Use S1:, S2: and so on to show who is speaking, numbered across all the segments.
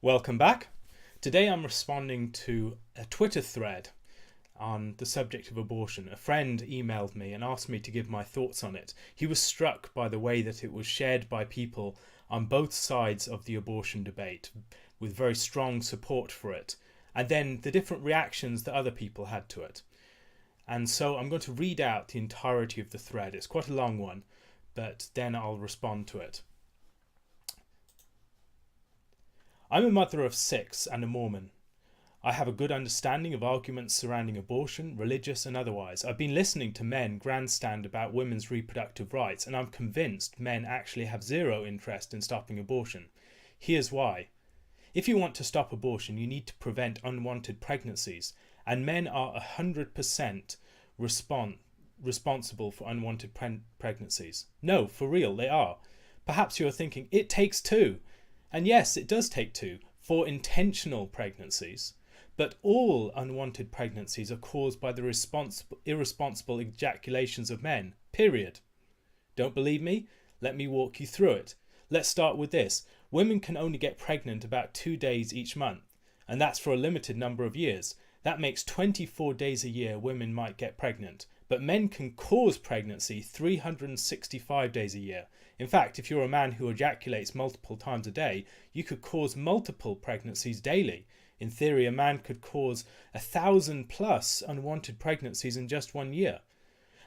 S1: Welcome back. Today I'm responding to a Twitter thread on the subject of abortion. A friend emailed me and asked me to give my thoughts on it. He was struck by the way that it was shared by people on both sides of the abortion debate, with very strong support for it, and then the different reactions that other people had to it. And so I'm going to read out the entirety of the thread. It's quite a long one, but then I'll respond to it. I'm a mother of 6 and a Mormon. I have a good understanding of arguments surrounding abortion, religious and otherwise. I've been listening to men grandstand about women's reproductive rights, and I'm convinced men actually have zero interest in stopping abortion. Here's why. If you want to stop abortion, you need to prevent unwanted pregnancies, and men are 100% responsible for unwanted pregnancies. No, for real, they are. Perhaps you're thinking, it takes 2. And yes, it does take 2 for intentional pregnancies, but all unwanted pregnancies are caused by the irresponsible ejaculations of men, period. Don't believe me? Let me walk you through it. Let's start with this. Women can only get pregnant about 2 days each month, and that's for a limited number of years. That makes 24 days a year women might get pregnant, but men can cause pregnancy 365 days a year. In fact, if you're a man who ejaculates multiple times a day, you could cause multiple pregnancies daily. In theory, a man could cause 1,000 plus unwanted pregnancies in just 1 year.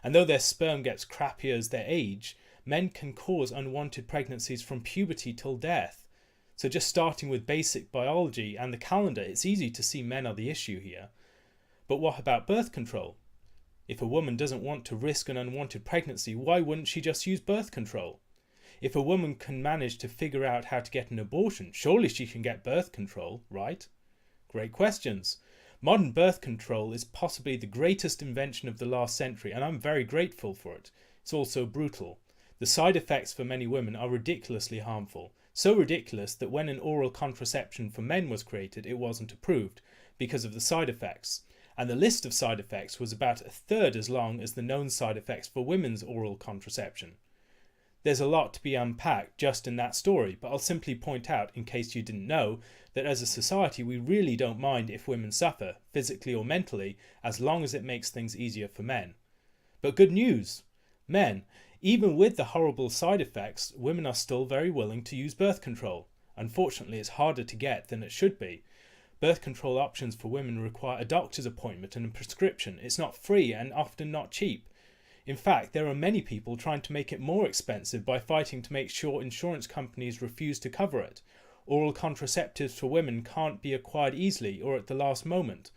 S1: And though their sperm gets crappier as they age, men can cause unwanted pregnancies from puberty till death. So just starting with basic biology and the calendar, it's easy to see men are the issue here. But what about birth control? If a woman doesn't want to risk an unwanted pregnancy, why wouldn't she just use birth control? If a woman can manage to figure out how to get an abortion, surely she can get birth control, right? Great questions. Modern birth control is possibly the greatest invention of the last century, and I'm very grateful for it. It's also brutal. The side effects for many women are ridiculously harmful. So ridiculous that when an oral contraception for men was created, it wasn't approved because of the side effects. And the list of side effects was about 1/3 as long as the known side effects for women's oral contraception. There's a lot to be unpacked just in that story, but I'll simply point out, in case you didn't know, that as a society we really don't mind if women suffer, physically or mentally, as long as it makes things easier for men. But good news! Men, even with the horrible side effects, women are still very willing to use birth control. Unfortunately, it's harder to get than it should be. Birth control options for women require a doctor's appointment and a prescription. It's not free and often not cheap. In fact, there are many people trying to make it more expensive by fighting to make sure insurance companies refuse to cover it. Oral contraceptives for women can't be acquired easily or at the last moment,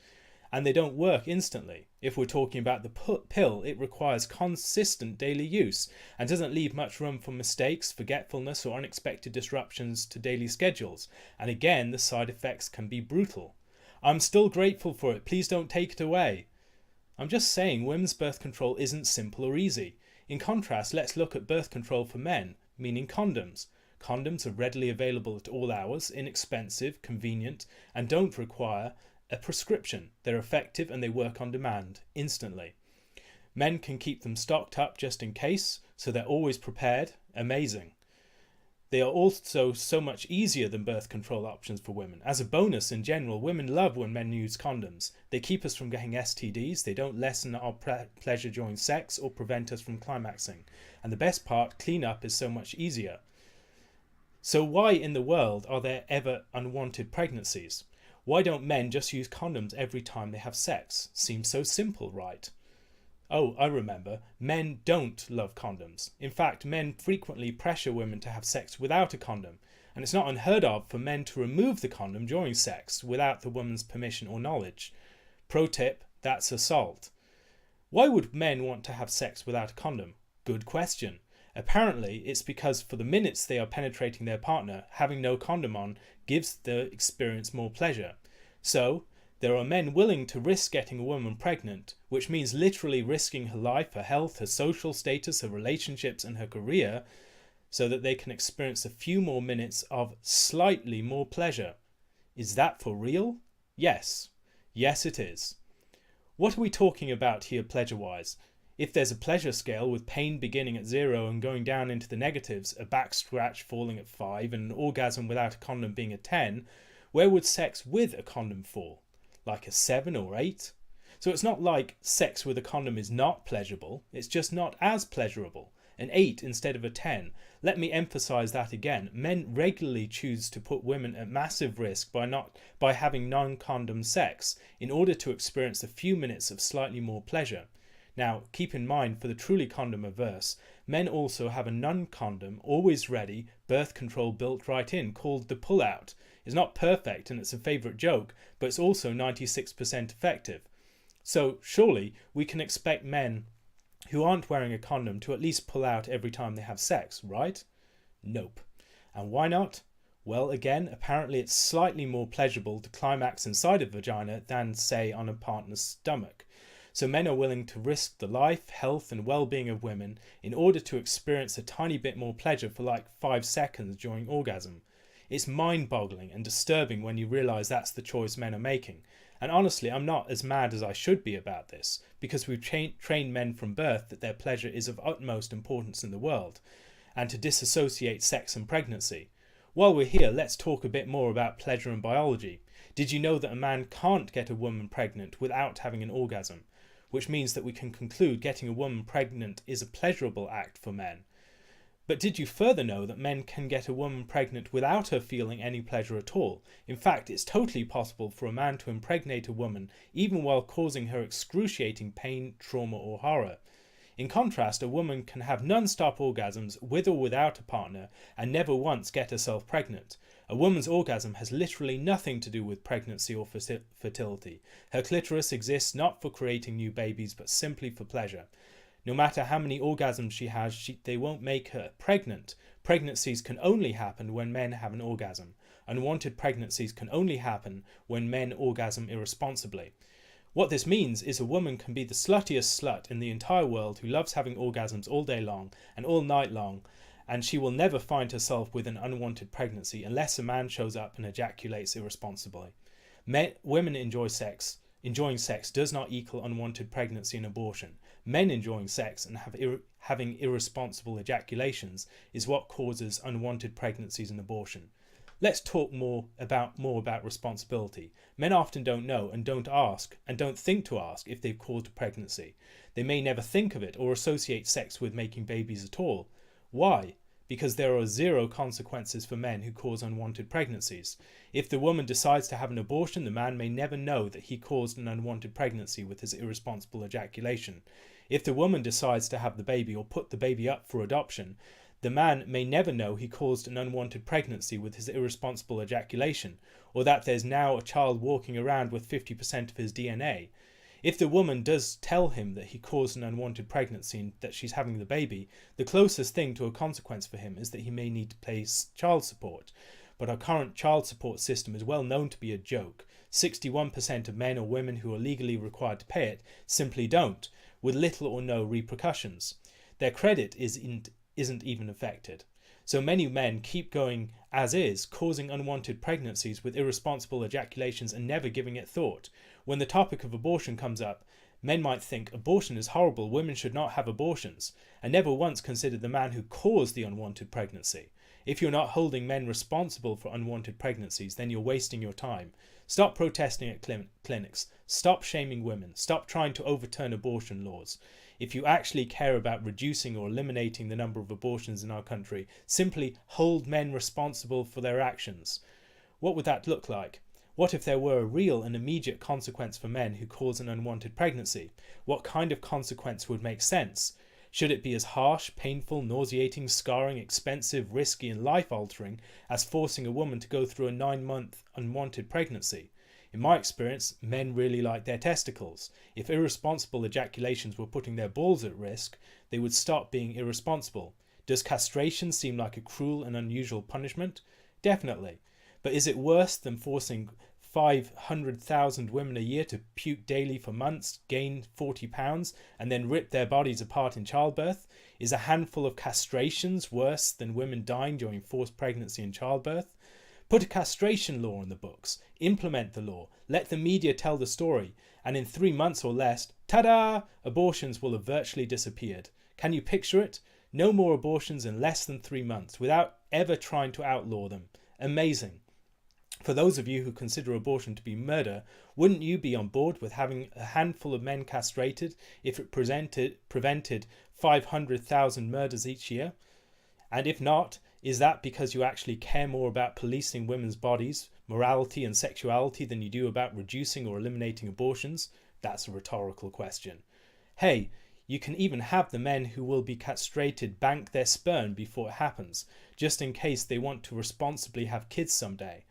S1: and they don't work instantly. If we're talking about the pill, it requires consistent daily use and doesn't leave much room for mistakes, forgetfulness, or unexpected disruptions to daily schedules. And again, the side effects can be brutal. I'm still grateful for it. Please don't take it away. I'm just saying women's birth control isn't simple or easy. In contrast, let's look at birth control for men, meaning condoms. Condoms are readily available at all hours, inexpensive, convenient, and don't require a prescription. They're effective and they work on demand, instantly. Men can keep them stocked up just in case, so they're always prepared. Amazing. They are also so much easier than birth control options for women. As a bonus, in general, women love when men use condoms. They keep us from getting STDs, they don't lessen our pleasure during sex or prevent us from climaxing. And the best part, cleanup is so much easier. So why in the world are there ever unwanted pregnancies? Why don't men just use condoms every time they have sex? Seems so simple, right? Oh, I remember. Men don't love condoms. In fact, men frequently pressure women to have sex without a condom, and it's not unheard of for men to remove the condom during sex without the woman's permission or knowledge. Pro tip, that's assault. Why would men want to have sex without a condom? Good question. Apparently, it's because for the minutes they are penetrating their partner, having no condom on gives the experience more pleasure. So, there are men willing to risk getting a woman pregnant, which means literally risking her life, her health, her social status, her relationships and her career, so that they can experience a few more minutes of slightly more pleasure. Is that for real? Yes. Yes, it is. What are we talking about here pleasure-wise? If there's a pleasure scale with pain beginning at 0 and going down into the negatives, a back scratch falling at 5 and an orgasm without a condom being a 10, Where would sex with a condom fall? Like a 7 or 8? So it's not like sex with a condom is not pleasurable, it's just not as pleasurable. An 8 instead of a 10. Let me emphasize that again. Men regularly choose to put women at massive risk by having non-condom sex in order to experience a few minutes of slightly more pleasure. Now, keep in mind, for the truly condom averse, men also have a non-condom, always ready, birth control built right in, called the pull-out. It's not perfect and it's a favourite joke, but it's also 96% effective. So, surely, we can expect men who aren't wearing a condom to at least pull out every time they have sex, right? Nope. And why not? Well, again, apparently it's slightly more pleasurable to climax inside a vagina than, say, on a partner's stomach. So men are willing to risk the life, health and well-being of women in order to experience a tiny bit more pleasure for like 5 seconds during orgasm. It's mind-boggling and disturbing when you realise that's the choice men are making. And honestly, I'm not as mad as I should be about this, because we've trained men from birth that their pleasure is of utmost importance in the world, and to disassociate sex and pregnancy. While we're here, let's talk a bit more about pleasure and biology. Did you know that a man can't get a woman pregnant without having an orgasm? Which means that we can conclude getting a woman pregnant is a pleasurable act for men. But did you further know that men can get a woman pregnant without her feeling any pleasure at all? In fact, it's totally possible for a man to impregnate a woman even while causing her excruciating pain, trauma or horror. In contrast, a woman can have non-stop orgasms with or without a partner and never once get herself pregnant. A woman's orgasm has literally nothing to do with pregnancy or fertility. Her clitoris exists not for creating new babies but simply for pleasure. No matter how many orgasms she has, they won't make her pregnant. Pregnancies can only happen when men have an orgasm. Unwanted pregnancies can only happen when men orgasm irresponsibly. What this means is a woman can be the sluttiest slut in the entire world who loves having orgasms all day long and all night long, and she will never find herself with an unwanted pregnancy unless a man shows up and ejaculates irresponsibly. Women enjoy sex. Enjoying sex does not equal unwanted pregnancy and abortion. Men enjoying sex and having irresponsible ejaculations is what causes unwanted pregnancies and abortion. Let's talk more about responsibility. Men often don't know and don't ask and don't think to ask if they've caused a pregnancy. They may never think of it or associate sex with making babies at all. Why? Because there are 0 consequences for men who cause unwanted pregnancies. If the woman decides to have an abortion, the man may never know that he caused an unwanted pregnancy with his irresponsible ejaculation. If the woman decides to have the baby or put the baby up for adoption, the man may never know he caused an unwanted pregnancy with his irresponsible ejaculation, or that there's now a child walking around with 50% of his DNA. If the woman does tell him that he caused an unwanted pregnancy and that she's having the baby, the closest thing to a consequence for him is that he may need to pay child support. But our current child support system is well known to be a joke. 61% of men or women who are legally required to pay it simply don't, with little or no repercussions. Their credit isn't even affected. So many men keep going as is, causing unwanted pregnancies with irresponsible ejaculations and never giving it thought. When the topic of abortion comes up, men might think abortion is horrible, women should not have abortions, and never once consider the man who caused the unwanted pregnancy. If you're not holding men responsible for unwanted pregnancies, then you're wasting your time. Stop protesting at clinics. Stop shaming women. Stop trying to overturn abortion laws. If you actually care about reducing or eliminating the number of abortions in our country, simply hold men responsible for their actions. What would that look like? What if there were a real and immediate consequence for men who cause an unwanted pregnancy? What kind of consequence would make sense? Should it be as harsh, painful, nauseating, scarring, expensive, risky and life-altering as forcing a woman to go through a 9-month unwanted pregnancy? In my experience, men really like their testicles. If irresponsible ejaculations were putting their balls at risk, they would stop being irresponsible. Does castration seem like a cruel and unusual punishment? Definitely. But is it worse than forcing 500,000 women a year to puke daily for months, gain 40 pounds, and then rip their bodies apart in childbirth? Is a handful of castrations worse than women dying during forced pregnancy and childbirth? Put a castration law in the books, implement the law, let the media tell the story, and in 3 months or less, ta-da! Abortions will have virtually disappeared. Can you picture it? No more abortions in less than 3 months, without ever trying to outlaw them. Amazing. For those of you who consider abortion to be murder, wouldn't you be on board with having a handful of men castrated if it prevented 500,000 murders each year? And if not, is that because you actually care more about policing women's bodies, morality and sexuality than you do about reducing or eliminating abortions? That's a rhetorical question. Hey, you can even have the men who will be castrated bank their sperm before it happens, just in case they want to responsibly have kids someday.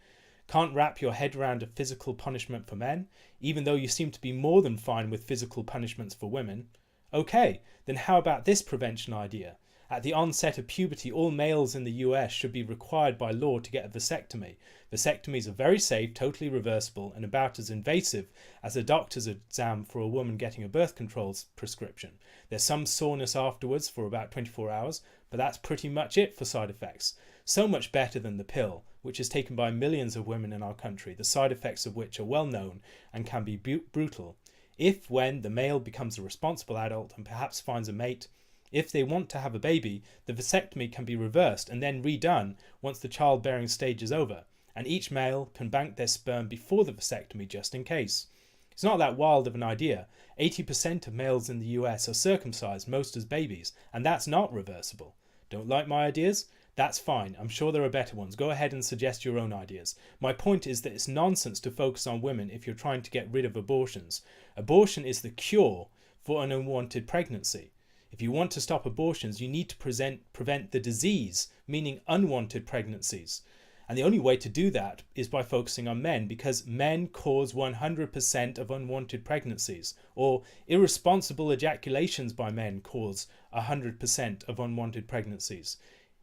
S1: Can't wrap your head around a physical punishment for men, even though you seem to be more than fine with physical punishments for women? Okay, then how about this prevention idea? At the onset of puberty, all males in the US should be required by law to get a vasectomy. Vasectomies are very safe, totally reversible, and about as invasive as a doctor's exam for a woman getting a birth control prescription. There's some soreness afterwards for about 24 hours, but that's pretty much it for side effects. So much better than the pill, which is taken by millions of women in our country, the side effects of which are well known and can be brutal. If, when the male becomes a responsible adult and perhaps finds a mate, if they want to have a baby, the vasectomy can be reversed and then redone once the childbearing stage is over, and each male can bank their sperm before the vasectomy just in case. It's not that wild of an idea. 80% of males in the US are circumcised, most as babies, and that's not reversible. Don't like my ideas? That's fine. I'm sure there are better ones. Go ahead and suggest your own ideas. My point is that it's nonsense to focus on women if you're trying to get rid of abortions. Abortion is the cure for an unwanted pregnancy. If you want to stop abortions, you need to prevent the disease, meaning unwanted pregnancies. And the only way to do that is by focusing on men, because men cause 100% of unwanted pregnancies, or irresponsible ejaculations by men cause 100% of unwanted pregnancies.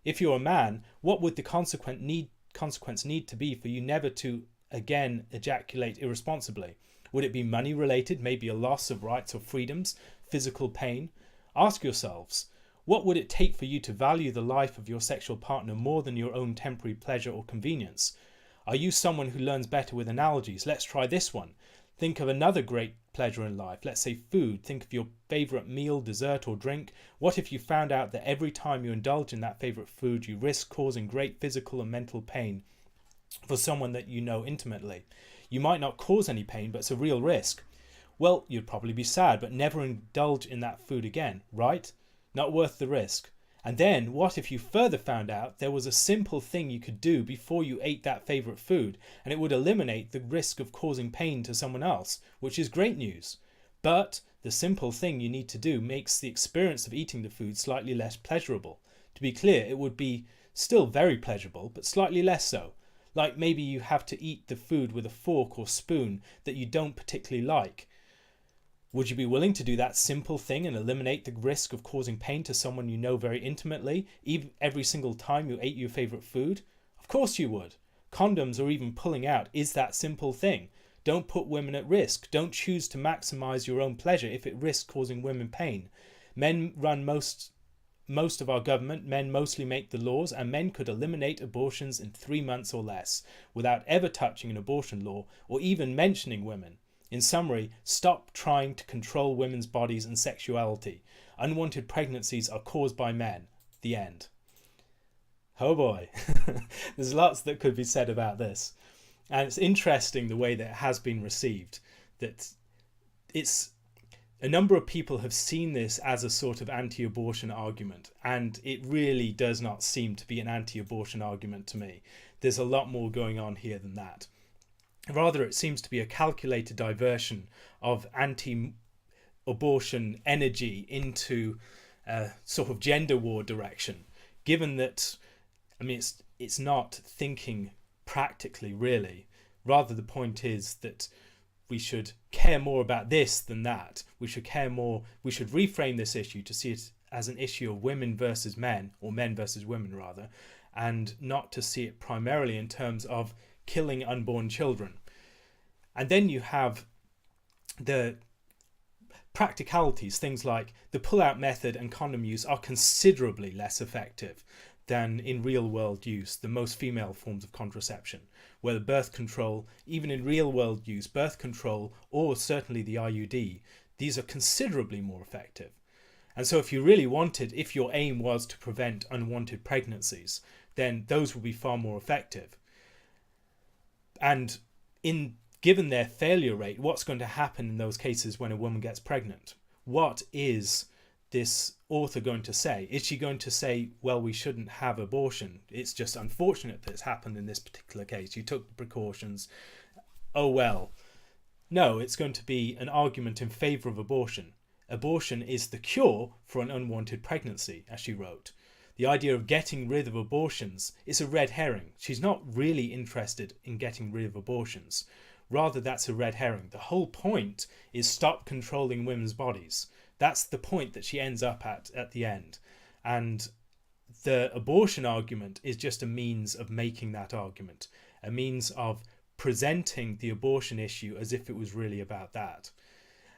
S1: If you're a man, what would the consequence need to be for you never to again ejaculate irresponsibly? Would it be money related, maybe a loss of rights or freedoms, physical pain? Ask yourselves, what would it take for you to value the life of your sexual partner more than your own temporary pleasure or convenience? Are you someone who learns better with analogies? Let's try this one. Think of another great pleasure in life, let's say food. Think of your favourite meal, dessert or drink. What if you found out that every time you indulge in that favourite food, you risk causing great physical and mental pain for someone that you know intimately? You might not cause any pain, but it's a real risk. Well, you'd probably be sad, but never indulge in that food again, right? Not worth the risk. And then, what if you further found out there was a simple thing you could do before you ate that favourite food, and it would eliminate the risk of causing pain to someone else, which is great news. But the simple thing you need to do makes the experience of eating the food slightly less pleasurable. To be clear, it would be still very pleasurable, but slightly less so. Like maybe you have to eat the food with a fork or spoon that you don't particularly like. Would you be willing to do that simple thing and eliminate the risk of causing pain to someone you know very intimately, even every single time you ate your favourite food? Of course you would. Condoms or even pulling out is that simple thing. Don't put women at risk. Don't choose to maximise your own pleasure if it risks causing women pain. Men run most of our government, men mostly make the laws, and men could eliminate abortions in 3 months or less without ever touching an abortion law or even mentioning women. In summary, stop trying to control women's bodies and sexuality. Unwanted pregnancies are caused by men. The end. Oh boy, there's lots that could be said about this. And it's interesting the way that it has been received. That it's a number of people have seen this as a sort of anti-abortion argument, and it really does not seem to be an anti-abortion argument to me. There's a lot more going on here than that. Rather, it seems to be a calculated diversion of anti-abortion energy into a sort of gender war direction, given that, I mean, it's not thinking practically, really. Rather, the point is that we should care more about this than that. We should reframe this issue to see it as an issue of women versus men, or men versus women, rather, and not to see it primarily in terms of killing unborn children. And then you have the practicalities, things like the pull-out method and condom use are considerably less effective than in real-world use, the most female forms of contraception, where the birth control, even in real-world use, birth control, or certainly the IUD, these are considerably more effective. And so if your aim was to prevent unwanted pregnancies, then those would be far more effective. And given their failure rate, what's going to happen in those cases when a woman gets pregnant? What is this author going to say? Is she going to say, well, we shouldn't have abortion, it's just unfortunate that it's happened in this particular case, you took the precautions, oh well? No, it's going to be an argument in favour of abortion. Abortion is the cure for an unwanted pregnancy, as she wrote. The idea of getting rid of abortions is a red herring. She's not really interested in getting rid of abortions. Rather, that's a red herring. The whole point is stop controlling women's bodies. That's the point that she ends up at the end. And the abortion argument is just a means of making that argument, a means of presenting the abortion issue as if it was really about that.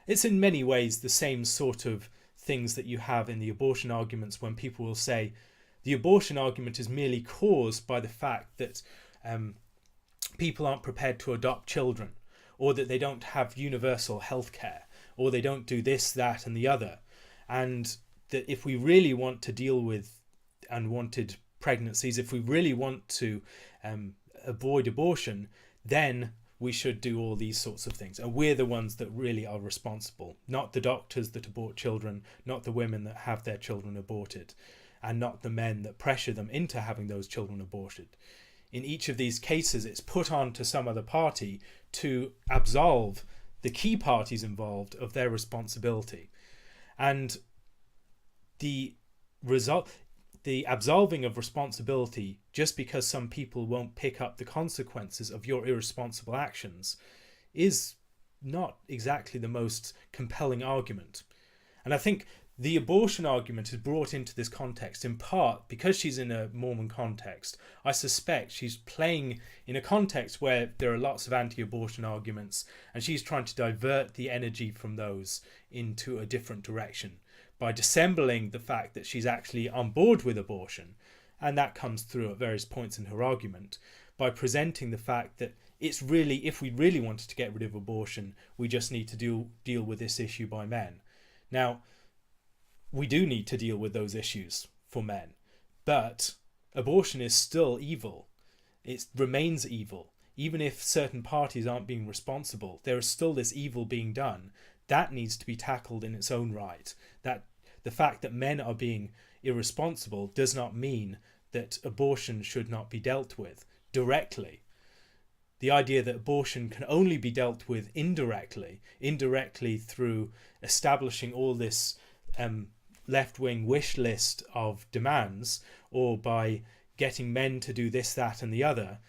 S1: It's in many ways the same sort of things that you have in the abortion arguments when people will say the abortion argument is merely caused by the fact that people aren't prepared to adopt children, or that they don't have universal health care, or they don't do this, that and the other. And that if we really want to deal with unwanted pregnancies, if we really want to avoid abortion, then we should do all these sorts of things. And we're the ones that really are responsible, not the doctors that abort children, not the women that have their children aborted, and not the men that pressure them into having those children aborted. In each of these cases, it's put on to some other party to absolve the key parties involved of their responsibility. And the result, the absolving of responsibility just because some people won't pick up the consequences of your irresponsible actions, is not exactly the most compelling argument. And I think the abortion argument is brought into this context in part because she's in a Mormon context. I suspect she's playing in a context where there are lots of anti-abortion arguments, and she's trying to divert the energy from those into a different direction by dissembling the fact that she's actually on board with abortion, and that comes through at various points in her argument, by presenting the fact that it's really, if we really wanted to get rid of abortion, we just need to deal with this issue by men. Now, we do need to deal with those issues for men, but abortion is still evil. It remains evil. Even if certain parties aren't being responsible, there is still this evil being done. That needs to be tackled in its own right. That the fact that men are being irresponsible does not mean that abortion should not be dealt with directly. The idea that abortion can only be dealt with indirectly through establishing all this left-wing wish list of demands, or by getting men to do this, that and the other,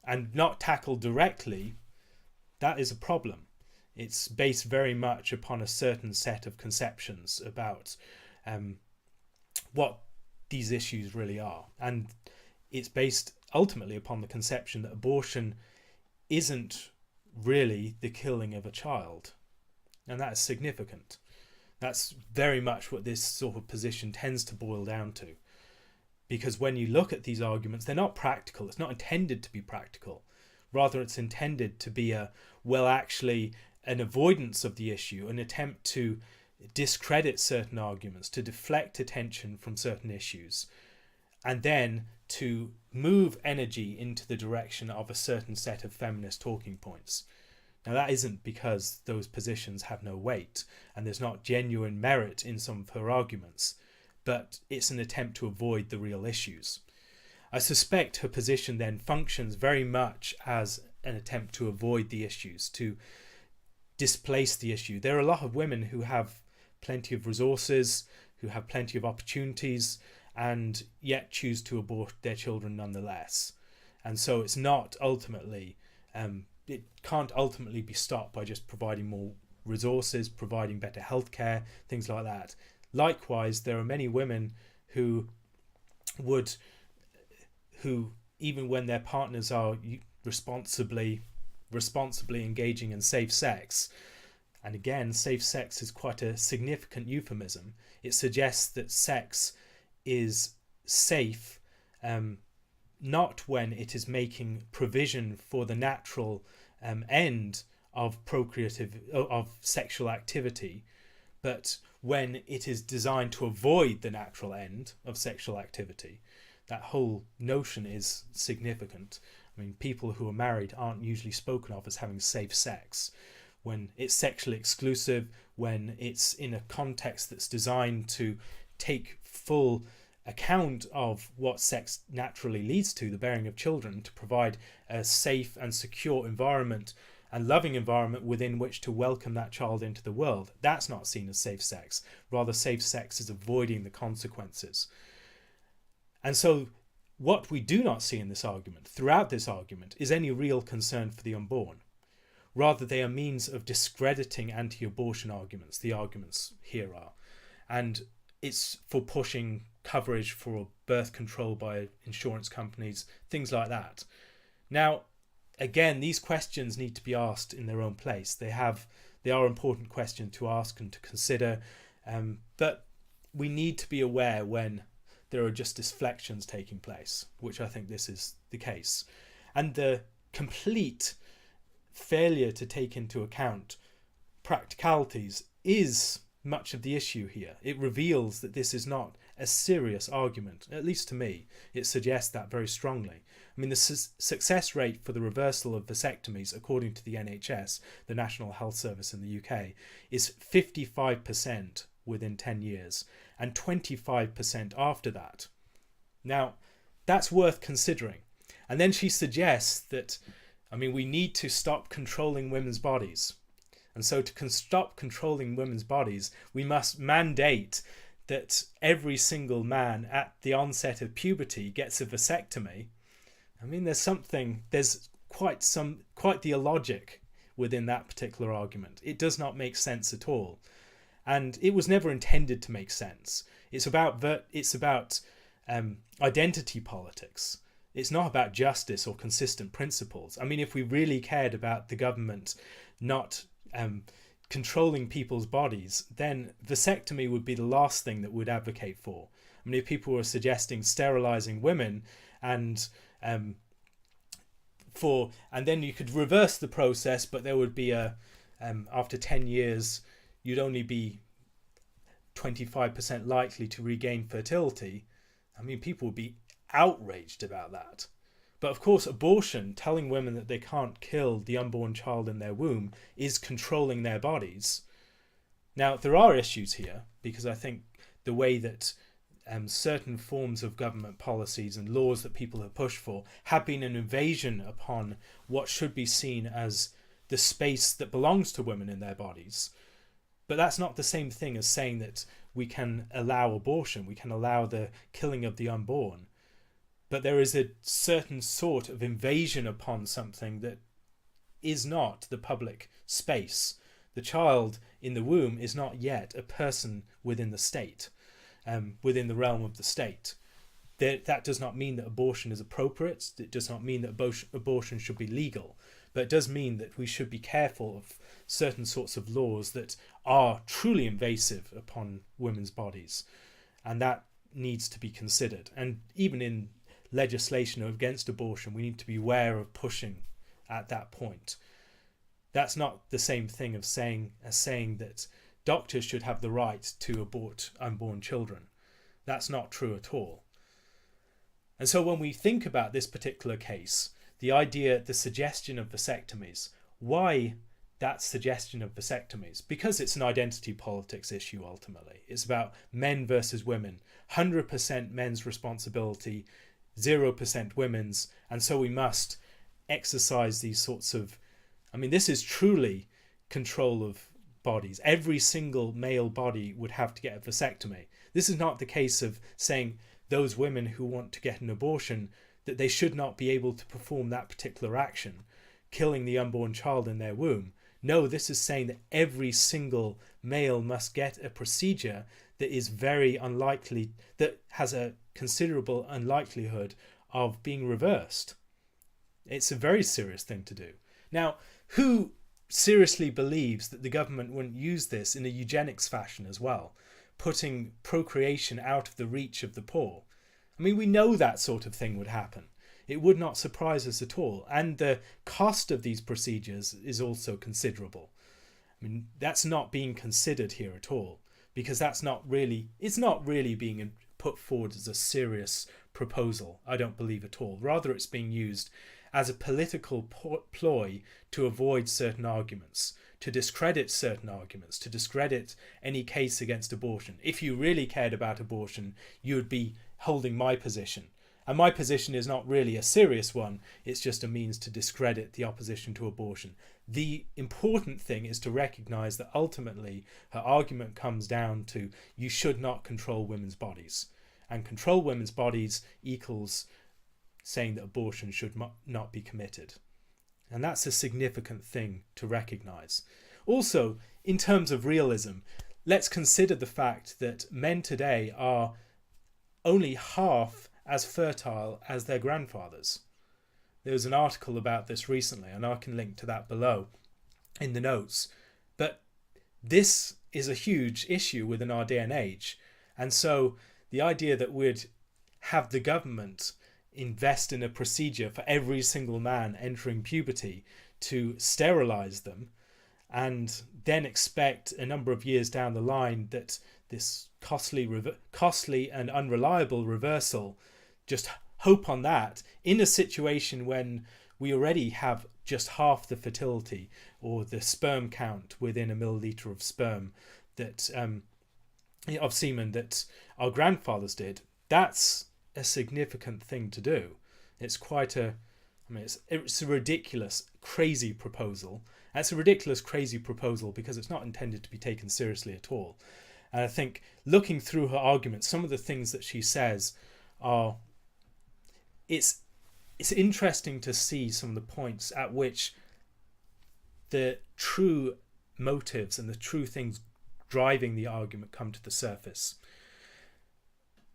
S1: and not tackled directly, that is a problem. It's based very much upon a certain set of conceptions about what these issues really are. And it's based ultimately upon the conception that abortion isn't really the killing of a child. And that is significant. That's very much what this sort of position tends to boil down to. Because when you look at these arguments, they're not practical. It's not intended to be practical. Rather, it's intended to be actually an avoidance of the issue, an attempt to discredit certain arguments, to deflect attention from certain issues, and then to move energy into the direction of a certain set of feminist talking points. Now, that isn't because those positions have no weight and there's not genuine merit in some of her arguments, but it's an attempt to avoid the real issues. I suspect her position then functions very much as an attempt to avoid the issues, to displace the issue. There are a lot of women who have plenty of resources, who have plenty of opportunities, and yet choose to abort their children nonetheless. And so it's not ultimately, it can't ultimately be stopped by just providing more resources, providing better healthcare, things like that. Likewise, there are many women who even when their partners are responsibly engaging in safe sex, and again, safe sex is quite a significant euphemism. It suggests that sex is safe, not when it is making provision for the natural end of sexual activity, but when it is designed to avoid the natural end of sexual activity. That whole notion is significant. I mean, people who are married aren't usually spoken of as having safe sex. When it's sexually exclusive, when it's in a context that's designed to take full account of what sex naturally leads to, the bearing of children, to provide a safe and secure environment and loving environment within which to welcome that child into the world, that's not seen as safe sex. Rather, safe sex is avoiding the consequences. And so what we do not see in this argument, throughout this argument, is any real concern for the unborn. Rather, they are means of discrediting anti-abortion arguments. The arguments here are. And it's for pushing coverage for birth control by insurance companies, things like that. Now, again, these questions need to be asked in their own place. They are important questions to ask and to consider, but we need to be aware when there are just deflections taking place, which I think this is the case. And the complete failure to take into account practicalities is much of the issue here. It reveals that this is not a serious argument, at least to me. It suggests that very strongly. I mean, the success rate for the reversal of vasectomies, according to the NHS, the National Health Service in the UK, is 55% within 10 years and 25% after that. Now, that's worth considering. And then she suggests that, I mean, we need to stop controlling women's bodies. And so to stop controlling women's bodies, we must mandate that every single man at the onset of puberty gets a vasectomy. I mean, there's quite the illogic within that particular argument. It does not make sense at all. And it was never intended to make sense. It's about identity politics. It's not about justice or consistent principles. I mean, if we really cared about the government not controlling people's bodies, then vasectomy would be the last thing that we'd advocate for. I mean, if people were suggesting sterilizing women and then you could reverse the process, but there would be after 10 years you'd only be 25% likely to regain fertility. I mean, people would be outraged about that. But of course, abortion, telling women that they can't kill the unborn child in their womb, is controlling their bodies. Now, there are issues here, because I think the way that certain forms of government policies and laws that people have pushed for have been an invasion upon what should be seen as the space that belongs to women in their bodies. But that's not the same thing as saying that we can allow abortion, we can allow the killing of the unborn. But there is a certain sort of invasion upon something that is not the public space. The child in the womb is not yet a person within the state, within the realm of the state. That does not mean that abortion is appropriate. It does not mean that abortion should be legal. But it does mean that we should be careful of certain sorts of laws that are truly invasive upon women's bodies. And that needs to be considered. And even in legislation against abortion, we need to be aware of pushing at that point. That's not the same thing as saying that doctors should have the right to abort unborn children. That's not true at all. And so when we think about this particular case, the suggestion of vasectomies, why that suggestion of vasectomies? Because it's an identity politics issue ultimately. It's about men versus women, 100% men's responsibility, 0% women's, and so we must exercise these sorts of, I mean, this is truly control of bodies. Every single male body would have to get a vasectomy. This is not the case of saying those women who want to get an abortion that they should not be able to perform that particular action, killing the unborn child in their womb. No, this is saying that every single male must get a procedure that is very unlikely, that has a considerable unlikelihood of being reversed. It's a very serious thing to do. Now, who seriously believes that the government wouldn't use this in a eugenics fashion as well, putting procreation out of the reach of the poor? I mean, we know that sort of thing would happen. It would not surprise us at all. And the cost of these procedures is also considerable. I mean, that's not being considered here at all, because it's not really being put forward as a serious proposal, I don't believe at all. Rather, it's being used as a political ploy to avoid certain arguments, to discredit certain arguments, to discredit any case against abortion. If you really cared about abortion, you would be holding my position. And my position is not really a serious one, it's just a means to discredit the opposition to abortion. The important thing is to recognise that ultimately her argument comes down to you should not control women's bodies. And control women's bodies equals saying that abortion should not be committed. And that's a significant thing to recognise. Also, in terms of realism, let's consider the fact that men today are only half as fertile as their grandfathers. There was an article about this recently, and I can link to that below in the notes. But this is a huge issue within our day and age. And so the idea that we'd have the government invest in a procedure for every single man entering puberty to sterilize them, and then expect a number of years down the line that this costly and unreliable reversal, just hope on that in a situation when we already have just half the fertility or the sperm count within a milliliter of sperm that of semen that our grandfathers did. That's a significant thing to do. It's quite a, it's a ridiculous, crazy proposal. And it's a ridiculous, crazy proposal because it's not intended to be taken seriously at all. And I think looking through her arguments, some of the things that she says are, it's interesting to see some of the points at which the true motives and the true things driving the argument come to the surface.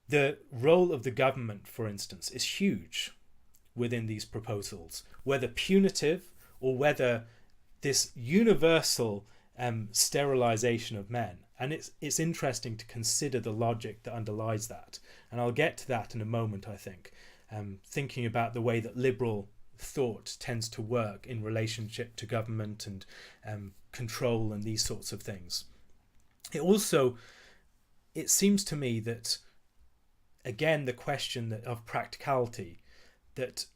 S1: The role of the government, for instance, is huge within these proposals, whether punitive or whether this universal sterilization of men. And it's interesting to consider the logic that underlies that. And I'll get to that in a moment, I think. Thinking about the way that liberal thought tends to work in relationship to government and control and these sorts of things. It seems to me that, again, the question of practicality, that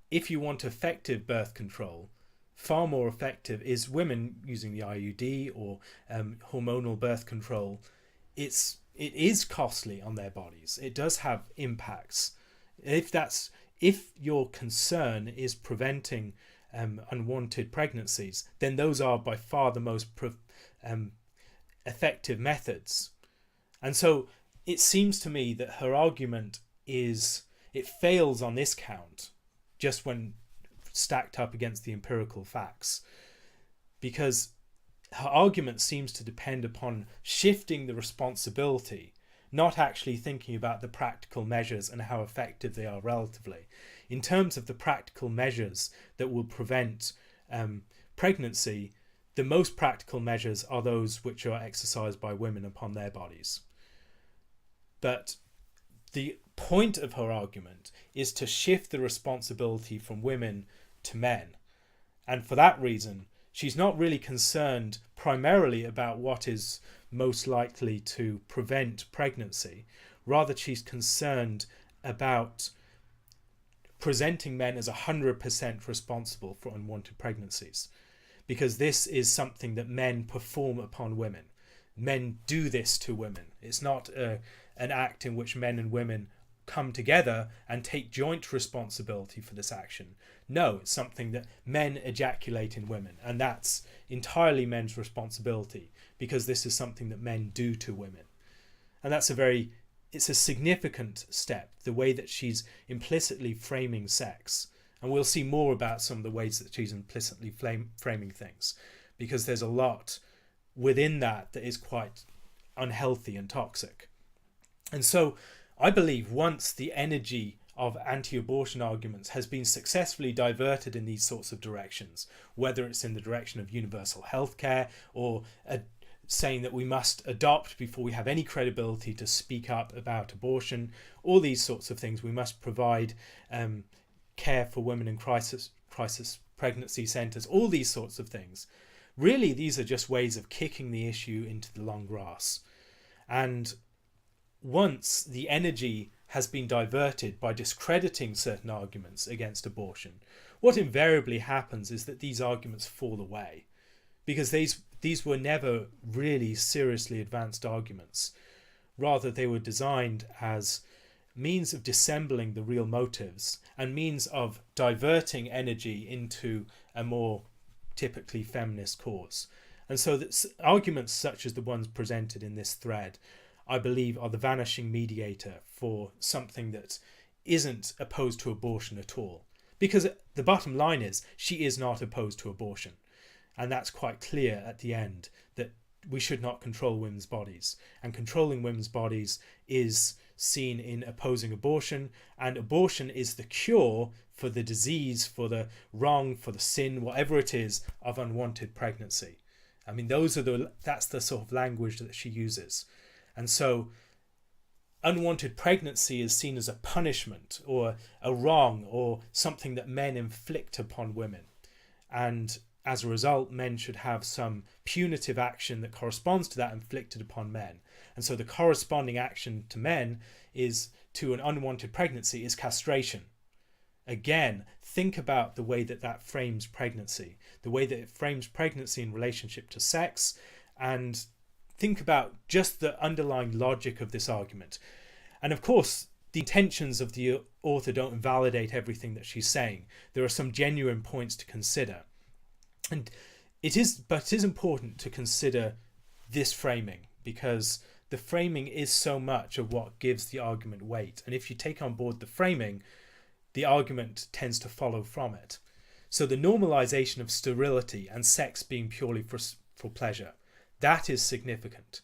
S1: if you want effective birth control, far more effective is women using the IUD or hormonal birth control. It is costly on their bodies. It does have impacts. If your concern is preventing unwanted pregnancies, then those are by far the most effective methods. And so it seems to me that her argument it fails on this count just when stacked up against the empirical facts, because her argument seems to depend upon shifting the responsibility, not actually thinking about the practical measures and how effective they are relatively. In terms of the practical measures that will prevent pregnancy, the most practical measures are those which are exercised by women upon their bodies. But the point of her argument is to shift the responsibility from women to men. And for that reason, she's not really concerned primarily about what is most likely to prevent pregnancy. Rather, she's concerned about presenting men as 100% responsible for unwanted pregnancies, because this is something that men perform upon women. Men do this to women. It's not an act in which men and women come together and take joint responsibility for this action. No, it's something that men ejaculate in women, and that's entirely men's responsibility, because this is something that men do to women. And it's a significant step, the way that she's implicitly framing sex. And we'll see more about some of the ways that she's implicitly framing things, because there's a lot within that is quite unhealthy and toxic. And so I believe once the energy of anti-abortion arguments has been successfully diverted in these sorts of directions, whether it's in the direction of universal healthcare or saying that we must adopt before we have any credibility to speak up about abortion, all these sorts of things, we must provide care for women in crisis pregnancy centres, all these sorts of things. Really, these are just ways of kicking the issue into the long grass. And once the energy has been diverted by discrediting certain arguments against abortion, what invariably happens is that these arguments fall away, because these were never really seriously advanced arguments. Rather, they were designed as means of dissembling the real motives and means of diverting energy into a more typically feminist cause. And so that arguments such as the ones presented in this thread, I believe, are the vanishing mediator for something that isn't opposed to abortion at all. Because the bottom line is, she is not opposed to abortion. And that's quite clear at the end, that we should not control women's bodies. And controlling women's bodies is seen in opposing abortion, and abortion is the cure for the disease, for the wrong, for the sin, whatever it is, of unwanted pregnancy. I mean, that's the sort of language that she uses. And so unwanted pregnancy is seen as a punishment or a wrong or something that men inflict upon women. And as a result, men should have some punitive action that corresponds to that inflicted upon men. And so the corresponding action to men to an unwanted pregnancy is castration. Again, think about the way that frames pregnancy, the way that it frames pregnancy in relationship to sex, and think about just the underlying logic of this argument. And of course, the intentions of the author don't invalidate everything that she's saying. There are some genuine points to consider. And it is important to consider this framing, because the framing is so much of what gives the argument weight. And if you take on board the framing, the argument tends to follow from it. So the normalization of sterility and sex being purely for pleasure, that is significant.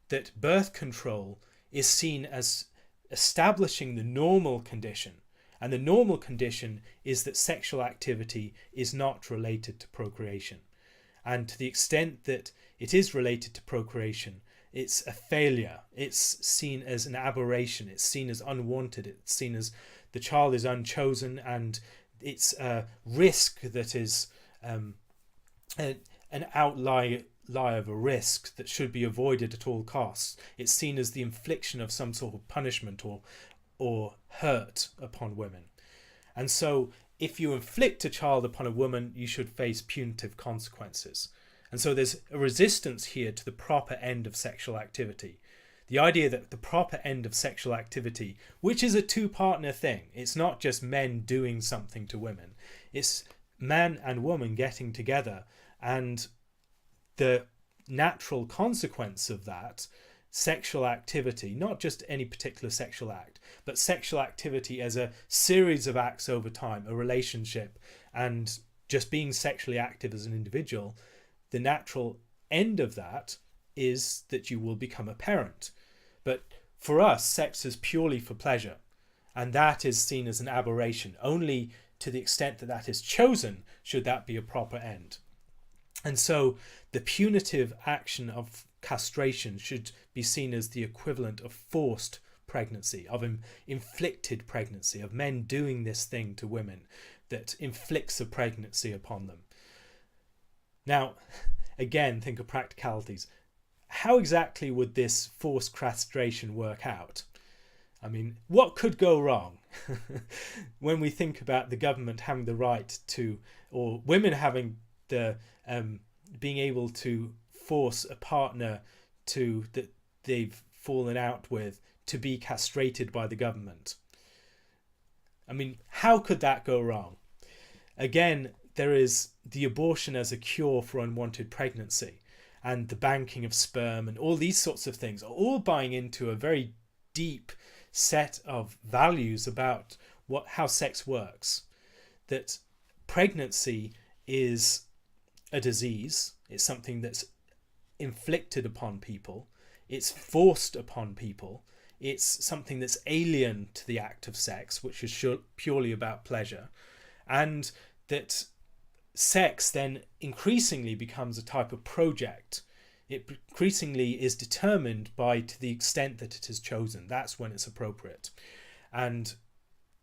S1: That birth control is seen as establishing the normal condition. And the normal condition is that sexual activity is not related to procreation. And to the extent that it is related to procreation, it's a failure. It's seen as an aberration. It's seen as unwanted. It's seen as the child is unchosen, and it's a risk that is an outlier of a risk that should be avoided at all costs. It's seen as the infliction of some sort of punishment or hurt upon women. And so if you inflict a child upon a woman, you should face punitive consequences. And so there's a resistance here to the proper end of sexual activity. The idea that the proper end of sexual activity, which is a two-partner thing, it's not just men doing something to women, it's man and woman getting together, and the natural consequence of that, sexual activity, not just any particular sexual act, but sexual activity as a series of acts over time, a relationship, and just being sexually active as an individual, the natural end of that is that you will become a parent. But for us, sex is purely for pleasure, and that is seen as an aberration. Only to the extent that that is chosen should that be a proper end. And so the punitive action of castration should be seen as the equivalent of forced pregnancy, of inflicted pregnancy, of men doing this thing to women that inflicts a pregnancy upon them. Now, again, think of practicalities. How exactly would this forced castration work out? I mean, what could go wrong when we think about the government having the right to, or women having the being able to force a partner that they've fallen out with to be castrated by the government? I mean, how could that go wrong? Again, there is the abortion as a cure for unwanted pregnancy, and the banking of sperm, and all these sorts of things are all buying into a very deep set of values about how sex works. That pregnancy is a disease, it's something that's inflicted upon people, it's forced upon people, it's something that's alien to the act of sex, which is purely about pleasure, and that sex then increasingly becomes a type of project. It increasingly is determined to the extent that it is chosen. That's when it's appropriate. And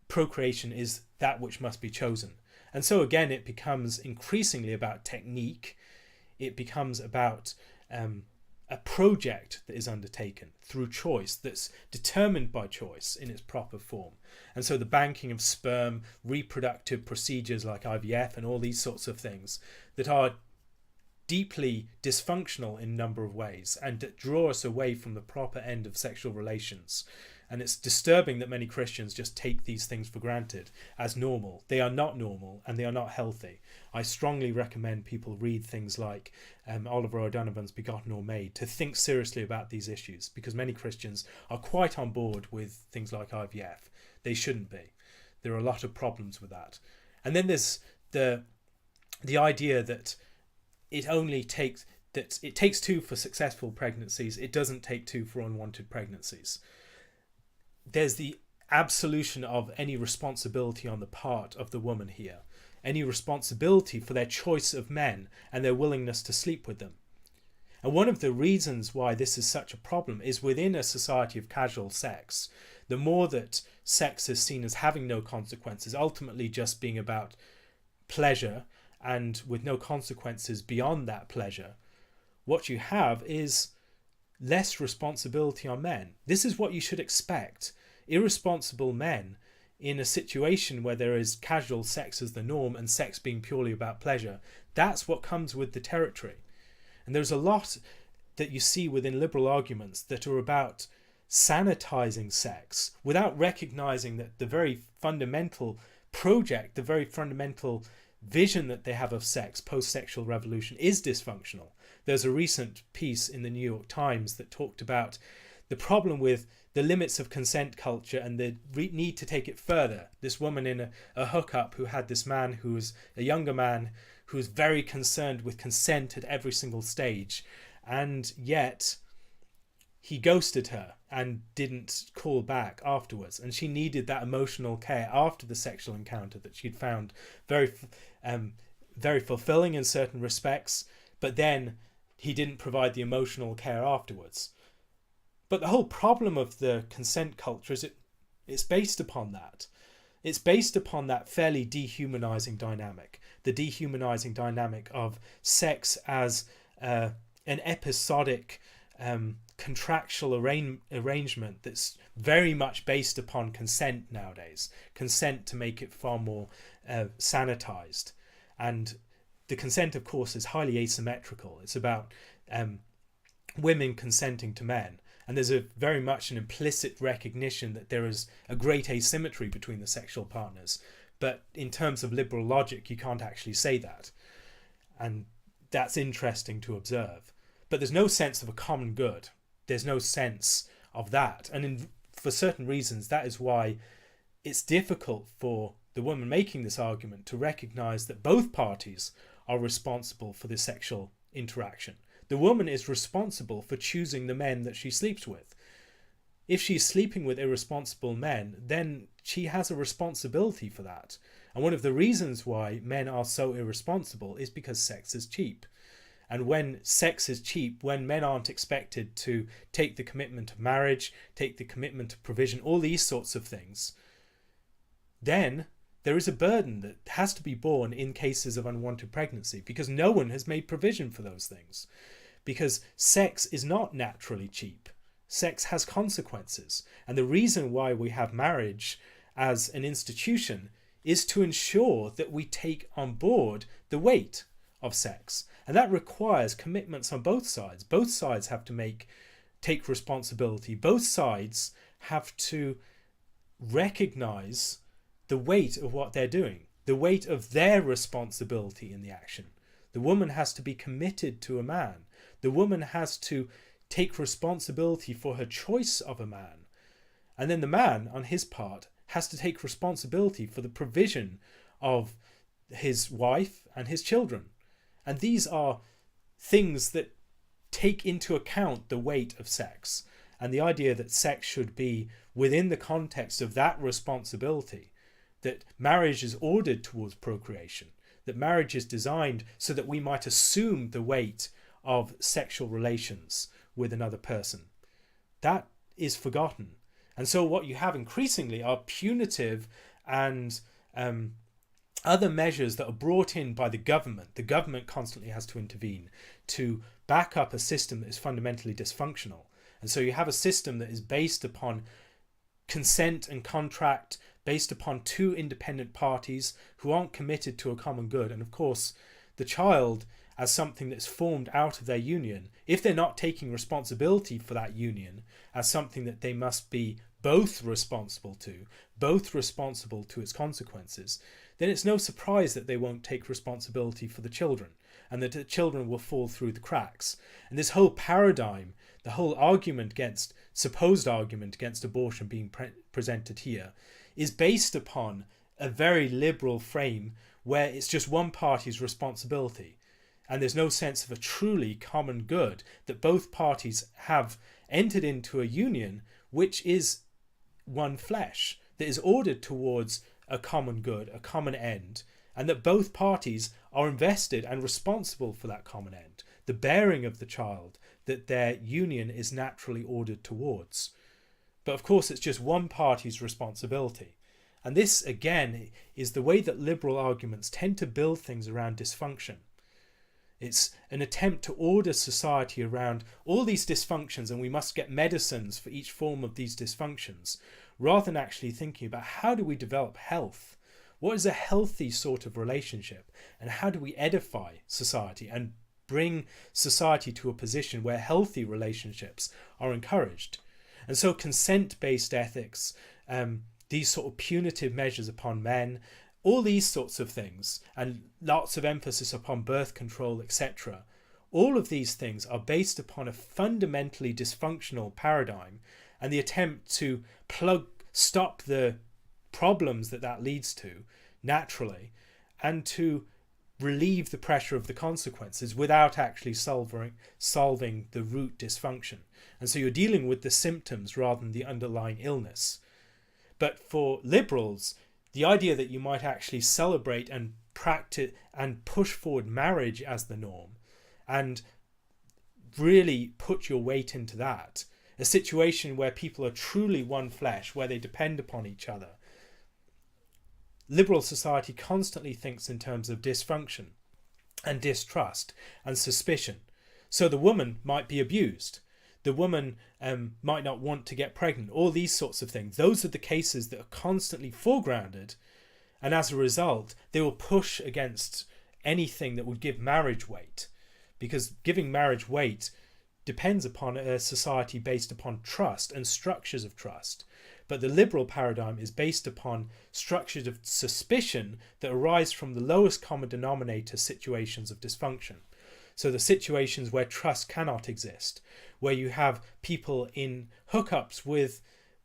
S1: procreation is that which must be chosen. And so again, it becomes increasingly about technique. It becomes about a project that is undertaken through choice, that's determined by choice in its proper form. And so the banking of sperm, reproductive procedures like IVF and all these sorts of things that are deeply dysfunctional in a number of ways and that draw us away from the proper end of sexual relations. And it's disturbing that many Christians just take these things for granted as normal. They are not normal and they are not healthy. I strongly recommend people read things like Oliver O'Donovan's Begotten or Made to think seriously about these issues, because many Christians are quite on board with things like IVF. They shouldn't be. There are a lot of problems with that. And then there's the idea that it takes two for successful pregnancies. It doesn't take two for unwanted pregnancies. There's the absolution of any responsibility on the part of the woman here, any responsibility for their choice of men and their willingness to sleep with them. And one of the reasons why this is such a problem is within a society of casual sex, the more that sex is seen as having no consequences, ultimately just being about pleasure and with no consequences beyond that pleasure, what you have is less responsibility on men. This is what you should expect. Irresponsible men in a situation where there is casual sex as the norm and sex being purely about pleasure, that's what comes with the territory. And there's a lot that you see within liberal arguments that are about sanitizing sex without recognizing that the very fundamental project, the very fundamental vision that they have of sex, post-sexual revolution, is dysfunctional. There's a recent piece in the New York Times that talked about the problem with the limits of consent culture and the need to take it further. This woman in a hookup who had this man who was a younger man who was very concerned with consent at every single stage, and yet he ghosted her and didn't call back afterwards, and she needed that emotional care after the sexual encounter that she'd found very fulfilling in certain respects, but then he didn't provide the emotional care afterwards. But the whole problem of the consent culture is it's based upon that. It's based upon that fairly dehumanizing dynamic, the dehumanizing dynamic of sex as an episodic contractual arrangement that's very much based upon consent nowadays. Consent to make it far more sanitized. And the consent, of course, is highly asymmetrical. It's about women consenting to men. And there's very much an implicit recognition that there is a great asymmetry between the sexual partners. But in terms of liberal logic, you can't actually say that. And that's interesting to observe. But there's no sense of a common good. There's no sense of that. And for certain reasons, that is why it's difficult for the woman making this argument to recognize that both parties are responsible for the sexual interaction. The woman is responsible for choosing the men that she sleeps with. If she's sleeping with irresponsible men, then she has a responsibility for that. And one of the reasons why men are so irresponsible is because sex is cheap. And when sex is cheap, when men aren't expected to take the commitment of marriage, take the commitment of provision, all these sorts of things, then there is a burden that has to be borne in cases of unwanted pregnancy, because no one has made provision for those things. Because sex is not naturally cheap. Sex has consequences. And the reason why we have marriage as an institution is to ensure that we take on board the weight of sex. And that requires commitments on both sides. Both sides have to take responsibility. Both sides have to recognize the weight of what they're doing, the weight of their responsibility in the action. The woman has to be committed to a man. The woman has to take responsibility for her choice of a man. And then the man, on his part, has to take responsibility for the provision of his wife and his children. And these are things that take into account the weight of sex and the idea that sex should be within the context of that responsibility, that marriage is ordered towards procreation, that marriage is designed so that we might assume the weight of sexual relations with another person. That is forgotten. And so what you have increasingly are punitive and other measures that are brought in by the government constantly has to intervene to back up a system that is fundamentally dysfunctional. And so you have a system that is based upon consent and contract, based upon two independent parties who aren't committed to a common good. And of course, the child, as something that's formed out of their union, if they're not taking responsibility for that union as something that they must be both responsible to its consequences, then it's no surprise that they won't take responsibility for the children, and that the children will fall through the cracks. And this whole paradigm, the whole supposed argument against abortion being presented here, is based upon a very liberal frame where it's just one party's responsibility, and there's no sense of a truly common good, that both parties have entered into a union which is one flesh, that is ordered towards a common good, a common end, and that both parties are invested and responsible for that common end, the bearing of the child that their union is naturally ordered towards. But of course, it's just one party's responsibility. And this, again, is the way that liberal arguments tend to build things around dysfunction. It's an attempt to order society around all these dysfunctions, and we must get medicines for each form of these dysfunctions, rather than actually thinking about how do we develop health? What is a healthy sort of relationship? And how do we edify society and bring society to a position where healthy relationships are encouraged? And so consent-based ethics, these sort of punitive measures upon men, all these sorts of things, and lots of emphasis upon birth control, etc. All of these things are based upon a fundamentally dysfunctional paradigm, and the attempt to stop the problems that leads to naturally, and to relieve the pressure of the consequences without actually solving the root dysfunction. And so you're dealing with the symptoms rather than the underlying illness. But for liberals, the idea that you might actually celebrate and practice and push forward marriage as the norm, and really put your weight into that, a situation where people are truly one flesh, where they depend upon each other. Liberal society constantly thinks in terms of dysfunction and distrust and suspicion. So the woman might be abused. The woman might not want to get pregnant. All these sorts of things. Those are the cases that are constantly foregrounded. And as a result, they will push against anything that would give marriage weight. Because giving marriage weight depends upon a society based upon trust and structures of trust. But the liberal paradigm is based upon structures of suspicion that arise from the lowest common denominator situations of dysfunction. So the situations where trust cannot exist, where you have people in hookups with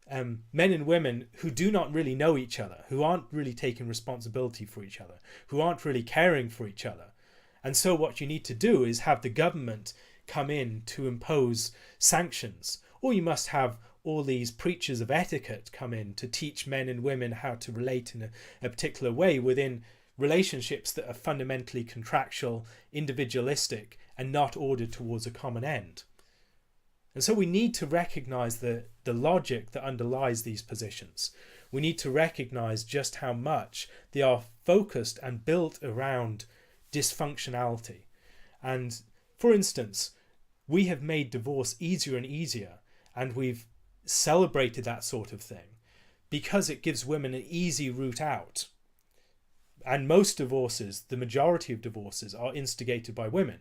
S1: men and women who do not really know each other, who aren't really taking responsibility for each other, who aren't really caring for each other. And so what you need to do is have the government come in to impose sanctions, or you must have all these preachers of etiquette come in to teach men and women how to relate in a particular way within relationships that are fundamentally contractual, individualistic, and not ordered towards a common end. And so we need to recognize the logic that underlies these positions. We need to recognize just how much they are focused and built around dysfunctionality. And for instance, we have made divorce easier and easier, and we've celebrated that sort of thing because it gives women an easy route out. And most divorces, the majority of divorces, are instigated by women.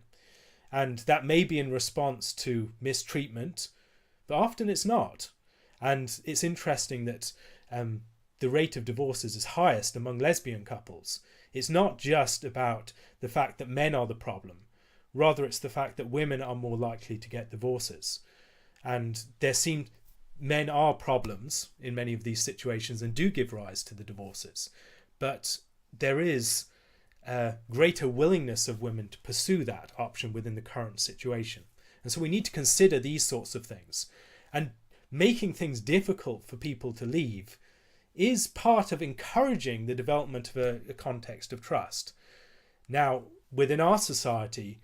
S1: And that may be in response to mistreatment, but often it's not. And it's interesting that the rate of divorces is highest among lesbian couples. It's not just about the fact that men are the problem. Rather, it's the fact that women are more likely to get divorces. And men are problems in many of these situations and do give rise to the divorces. But there is a greater willingness of women to pursue that option within the current situation. And so we need to consider these sorts of things. And making things difficult for people to leave is part of encouraging the development of a context of trust. Now, within our society,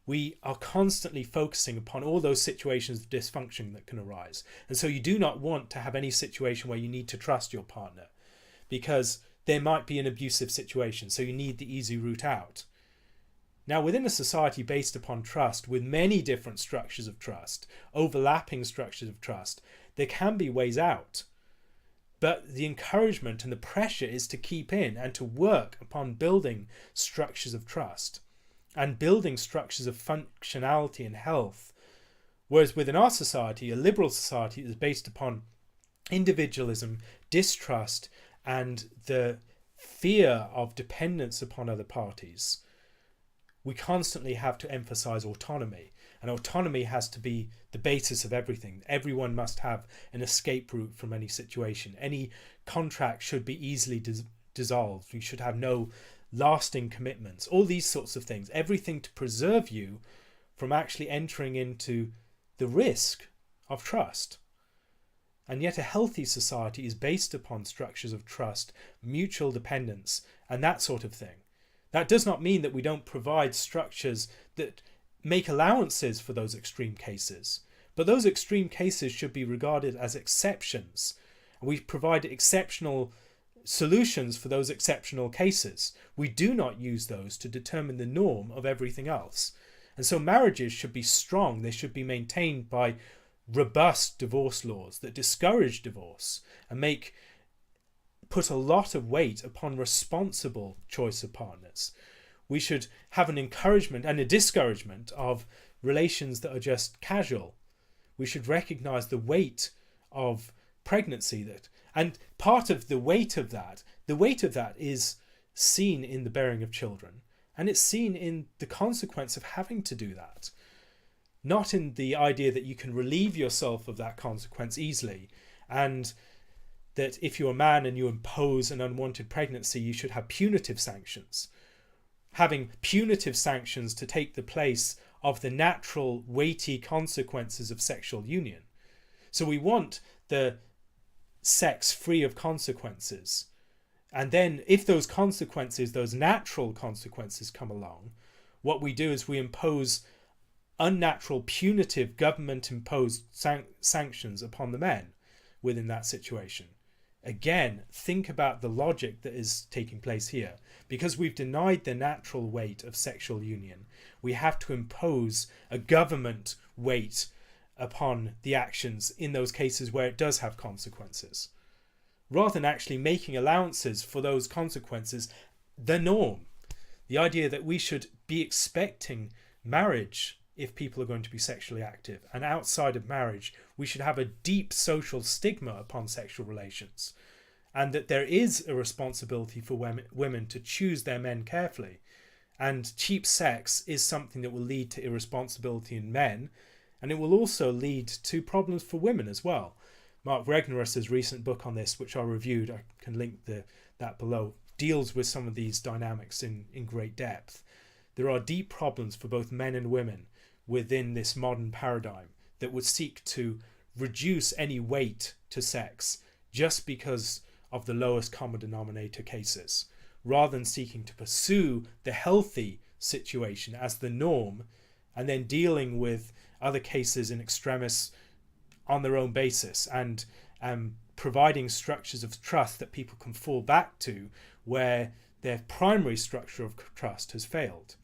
S1: we are constantly focusing upon all those situations of dysfunction that can arise. And so you do not want to have any situation where you need to trust your partner, because there might be an abusive situation, so you need the easy route out. Now, within a society based upon trust, with many different structures of trust, overlapping structures of trust, there can be ways out. But the encouragement and the pressure is to keep in and to work upon building structures of trust and building structures of functionality and health. Whereas within our society, a liberal society, is based upon individualism, distrust, and the fear of dependence upon other parties. We constantly have to emphasize autonomy, and autonomy has to be the basis of everything. Everyone must have an escape route from any situation. Any contract should be easily dissolved. You should have no lasting commitments. All these sorts of things. Everything to preserve you from actually entering into the risk of trust. And yet a healthy society is based upon structures of trust, mutual dependence, and that sort of thing. That does not mean that we don't provide structures that make allowances for those extreme cases. But those extreme cases should be regarded as exceptions. We provide exceptional solutions for those exceptional cases. We do not use those to determine the norm of everything else. And so marriages should be strong. They should be maintained by robust divorce laws that discourage divorce and put a lot of weight upon responsible choice of partners. We should have an encouragement and a discouragement of relations that are just casual. We should recognize the weight of pregnancy, and part of the weight of that is seen in the bearing of children, and it's seen in the consequence of having to do that. Not in the idea that you can relieve yourself of that consequence easily, and that if you're a man and you impose an unwanted pregnancy, you should have punitive sanctions. Having punitive sanctions to take the place of the natural, weighty consequences of sexual union. So we want the sex free of consequences. And then if those consequences, those natural consequences come along, what we do is we impose unnatural, punitive, government-imposed sanctions upon the men within that situation. Again, think about the logic that is taking place here. Because we've denied the natural weight of sexual union, we have to impose a government weight upon the actions in those cases where it does have consequences, rather than actually making allowances for those consequences the norm. The idea that we should be expecting marriage if people are going to be sexually active, and outside of marriage we should have a deep social stigma upon sexual relations, and that there is a responsibility for women to choose their men carefully. And cheap sex is something that will lead to irresponsibility in men, and it will also lead to problems for women as well. Mark Regnerus's recent book on this, which I reviewed, I can link that below, deals with some of these dynamics in great depth. There are deep problems for both men and women within this modern paradigm that would seek to reduce any weight to sex just because of the lowest common denominator cases, rather than seeking to pursue the healthy situation as the norm and then dealing with other cases in extremis on their own basis, and providing structures of trust that people can fall back to where their primary structure of trust has failed.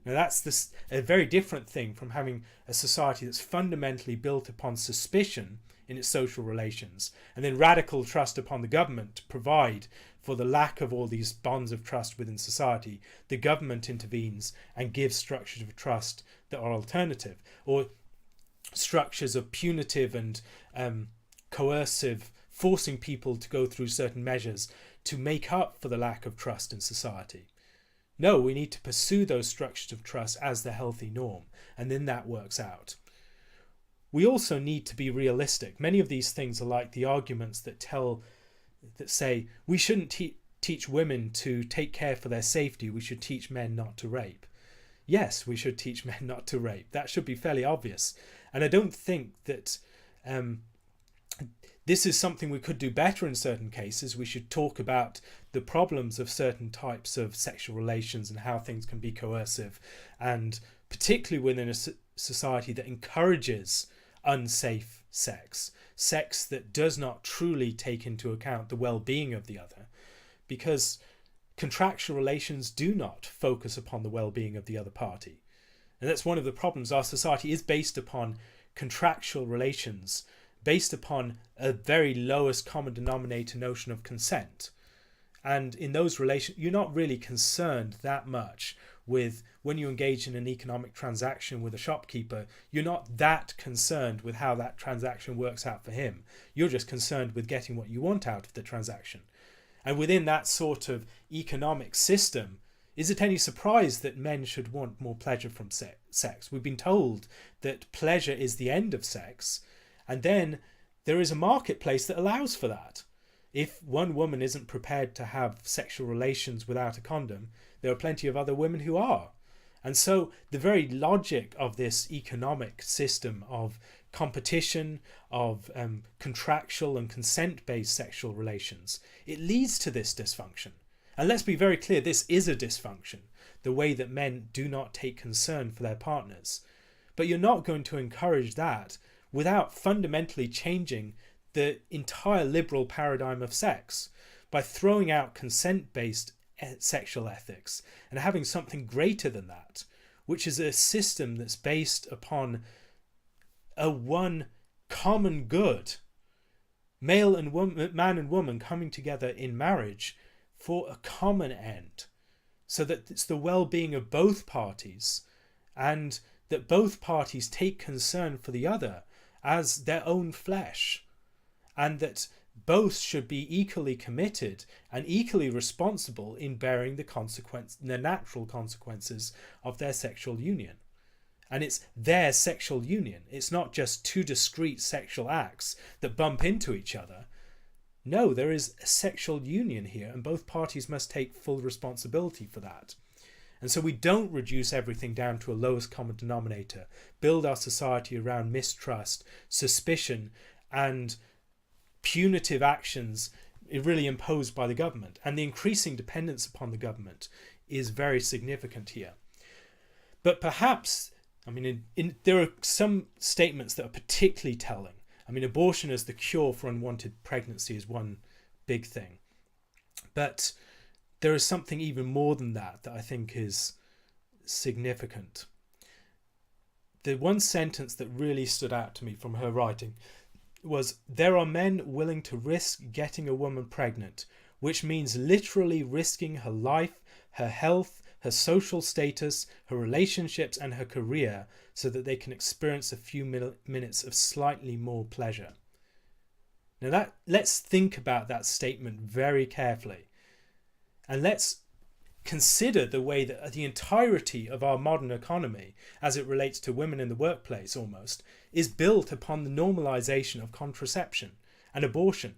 S1: Now that's a very different thing from having a society that's fundamentally built upon suspicion in its social relations, and then radical trust upon the government to provide for the lack of all these bonds of trust within society. The government intervenes and gives structures of trust that are alternative, or structures of punitive and coercive, forcing people to go through certain measures to make up for the lack of trust in society. No, we need to pursue those structures of trust as the healthy norm, and then that works out. We also need to be realistic. Many of these things are like the arguments that say we shouldn't teach women to take care for their safety, we should teach men not to rape. Yes, we should teach men not to rape. That should be fairly obvious. And I don't think that this is something we could do better in certain cases. We should talk about the problems of certain types of sexual relations and how things can be coercive, and particularly within a society that encourages unsafe sex that does not truly take into account the well-being of the other. because contractual relations do not focus upon the well-being of the other party. And that's one of the problems. Our society is based upon contractual relations, based upon a very lowest common denominator notion of consent. And in those relations, you're not really concerned that much with, when you engage in an economic transaction with a shopkeeper, you're not that concerned with how that transaction works out for him. You're just concerned with getting what you want out of the transaction. And within that sort of economic system, is it any surprise that men should want more pleasure from sex? We've been told that pleasure is the end of sex, and then there is a marketplace that allows for that. If one woman isn't prepared to have sexual relations without a condom, there are plenty of other women who are. And so the very logic of this economic system of competition, of contractual and consent-based sexual relations, it leads to this dysfunction. And let's be very clear, this is a dysfunction, the way that men do not take concern for their partners. But you're not going to encourage that without fundamentally changing the entire liberal paradigm of sex, by throwing out consent-based sexual ethics and having something greater than that, which is a system that's based upon a one common good, man and woman coming together in marriage for a common end, so that it's the well-being of both parties, and that both parties take concern for the other as their own flesh, and that both should be equally committed and equally responsible in bearing the natural consequences of their sexual union. And it's their sexual union. It's not just two discrete sexual acts that bump into each other. No, there is a sexual union here, and both parties must take full responsibility for that. And so we don't reduce everything down to a lowest common denominator, build our society around mistrust, suspicion, and punitive actions really imposed by the government. And the increasing dependence upon the government is very significant here. But perhaps, there are some statements that are particularly telling. Abortion as the cure for unwanted pregnancy is one big thing. But there is something even more than that I think is significant. The one sentence that really stood out to me from her writing was, "There are men willing to risk getting a woman pregnant, which means literally risking her life, her health, her social status, her relationships, and her career, so that they can experience a few minutes of slightly more pleasure." Now let's think about that statement very carefully, and let's consider the way that the entirety of our modern economy, as it relates to women in the workplace almost, is built upon the normalization of contraception and abortion.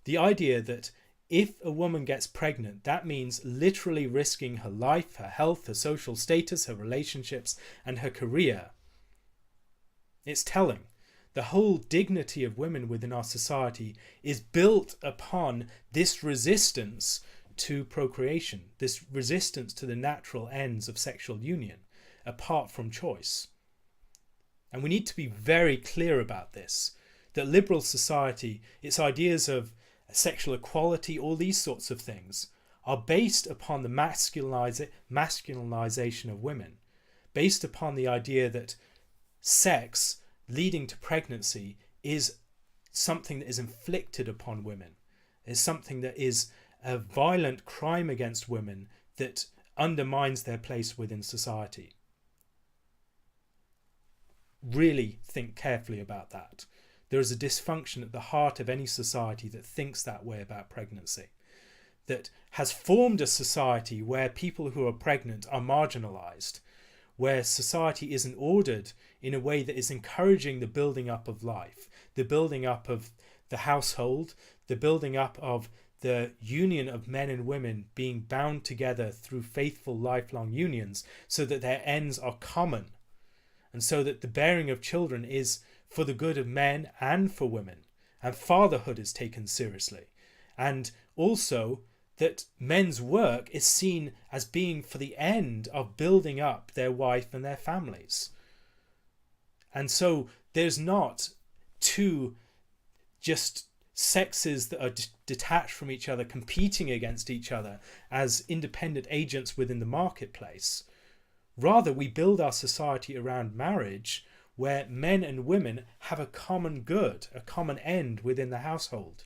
S1: The idea that if a woman gets pregnant, that means literally risking her life, her health, her social status, her relationships, and her career. It's telling. The whole dignity of women within our society is built upon this resistance to procreation, this resistance to the natural ends of sexual union, apart from choice. And we need to be very clear about this, that liberal society, its ideas of sexual equality, all these sorts of things, are based upon the masculinization of women, based upon the idea that sex leading to pregnancy is something that is inflicted upon women, is something that is a violent crime against women that undermines their place within society. Really think carefully about that. There is a dysfunction at the heart of any society that thinks that way about pregnancy, that has formed a society where people who are pregnant are marginalized, where society isn't ordered in a way that is encouraging the building up of life, the building up of the household, the building up of the union of men and women being bound together through faithful lifelong unions so that their ends are common, and so that the bearing of children is for the good of men and for women, and fatherhood is taken seriously, and also that men's work is seen as being for the end of building up their wife and their families. And so there's not two just sexes that are detached from each other, competing against each other as independent agents within the marketplace. Rather, we build our society around marriage, where men and women have a common good, a common end within the household,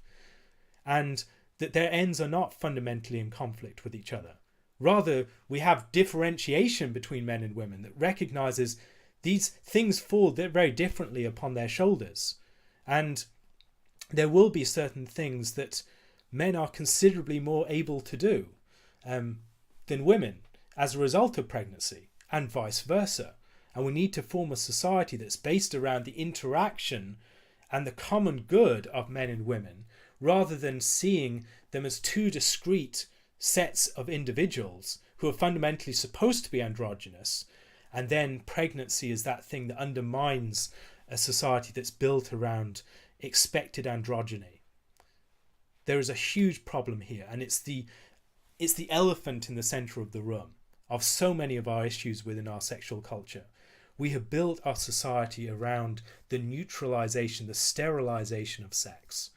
S1: and that their ends are not fundamentally in conflict with each other. Rather, we have differentiation between men and women that recognizes these things fall very differently upon their shoulders. And there will be certain things that men are considerably more able to do than women as a result of pregnancy, and vice versa. And we need to form a society that's based around the interaction and the common good of men and women, rather than seeing them as two discrete sets of individuals who are fundamentally supposed to be androgynous, and then pregnancy is that thing that undermines a society that's built around expected androgyny. There is a huge problem here, and it's the elephant in the center of the room of so many of our issues within our sexual culture. We have built our society around the neutralization, the sterilization of sex.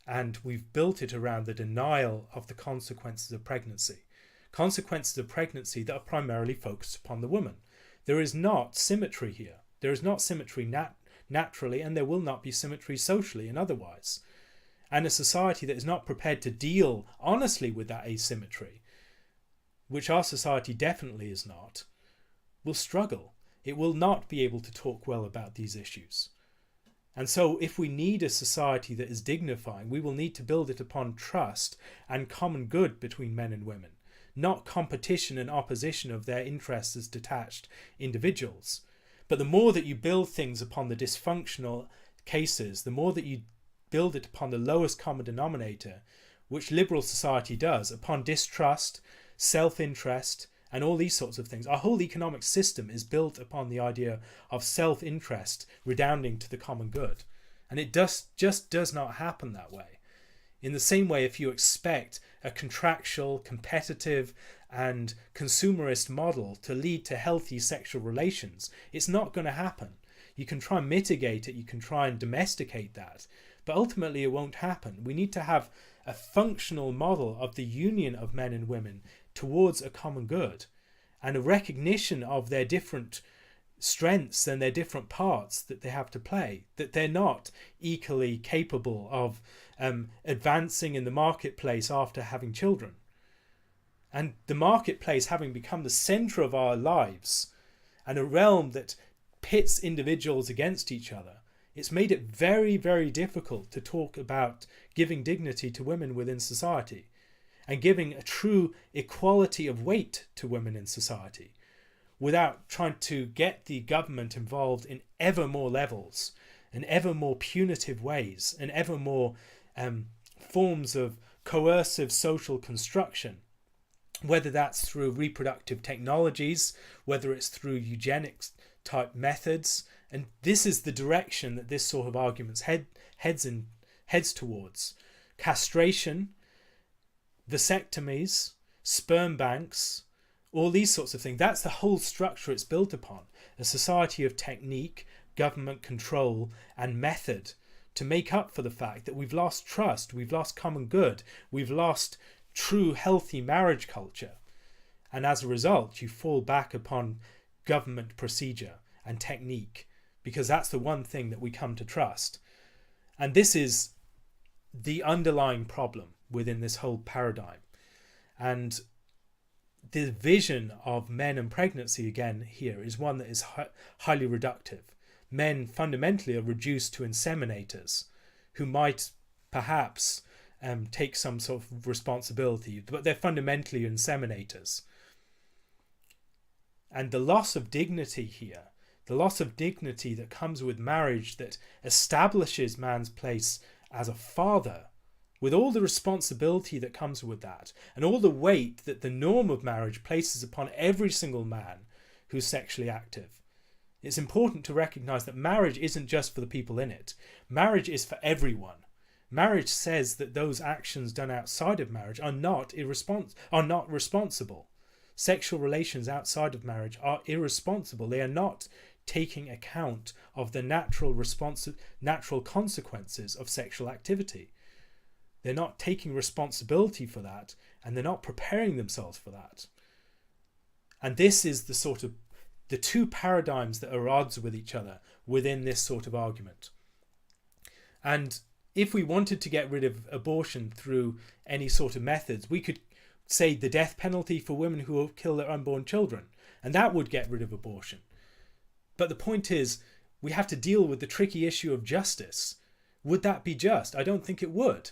S1: And we've built it around the denial of the consequences of pregnancy. Consequences of pregnancy that are primarily focused upon the woman. There is not symmetry here. There is not symmetry naturally, and there will not be symmetry socially and otherwise. And a society that is not prepared to deal honestly with that asymmetry, which our society definitely is not, will struggle. It will not be able to talk well about these issues. And so if we need a society that is dignifying, we will need to build it upon trust and common good between men and women, not competition and opposition of their interests as detached individuals. But the more that you build things upon the dysfunctional cases, the more that you build it upon the lowest common denominator, which liberal society does, upon distrust, self-interest, and all these sorts of things. Our whole economic system is built upon the idea of self-interest redounding to the common good. And it just does not happen that way. In the same way, if you expect a contractual, competitive, and consumerist model to lead to healthy sexual relations, it's not going to happen. You can try and mitigate it, you can try and domesticate that, but ultimately it won't happen. We need to have a functional model of the union of men and women towards a common good, and a recognition of their different strengths and their different parts that they have to play, that they're not equally capable of advancing in the marketplace after having children. And the marketplace having become the center of our lives and a realm that pits individuals against each other, it's made it very, very difficult to talk about giving dignity to women within society and giving a true equality of weight to women in society, without trying to get the government involved in ever more levels and ever more punitive ways and ever more forms of coercive social construction, whether that's through reproductive technologies, whether it's through eugenics type methods. And this is the direction that this sort of argument heads towards. Castration, vasectomies, sperm banks, all these sorts of things. That's the whole structure it's built upon. A society of technique, government control, and method to make up for the fact that we've lost trust, we've lost common good, we've lost true healthy marriage culture. And as a result, you fall back upon government procedure and technique, because that's the one thing that we come to trust. And this is the underlying problem within this whole paradigm. And the vision of men and pregnancy again here is one that is highly reductive. Men fundamentally are reduced to inseminators who might perhaps take some sort of responsibility, but they're fundamentally inseminators. And the loss of dignity here, the loss of dignity that comes with marriage, that establishes man's place as a father, with all the responsibility that comes with that, and all the weight that the norm of marriage places upon every single man who's sexually active. It's important to recognize that marriage isn't just for the people in it. Marriage is for everyone. Marriage says that those actions done outside of marriage are not responsible. Sexual relations outside of marriage are irresponsible. They are not taking account of the natural consequences of sexual activity. They're not taking responsibility for that, and they're not preparing themselves for that. And this is the two paradigms that are at odds with each other within this sort of argument. And if we wanted to get rid of abortion through any sort of methods, we could say the death penalty for women who kill their unborn children, and that would get rid of abortion. But the point is, we have to deal with the tricky issue of justice. Would that be just? I don't think it would.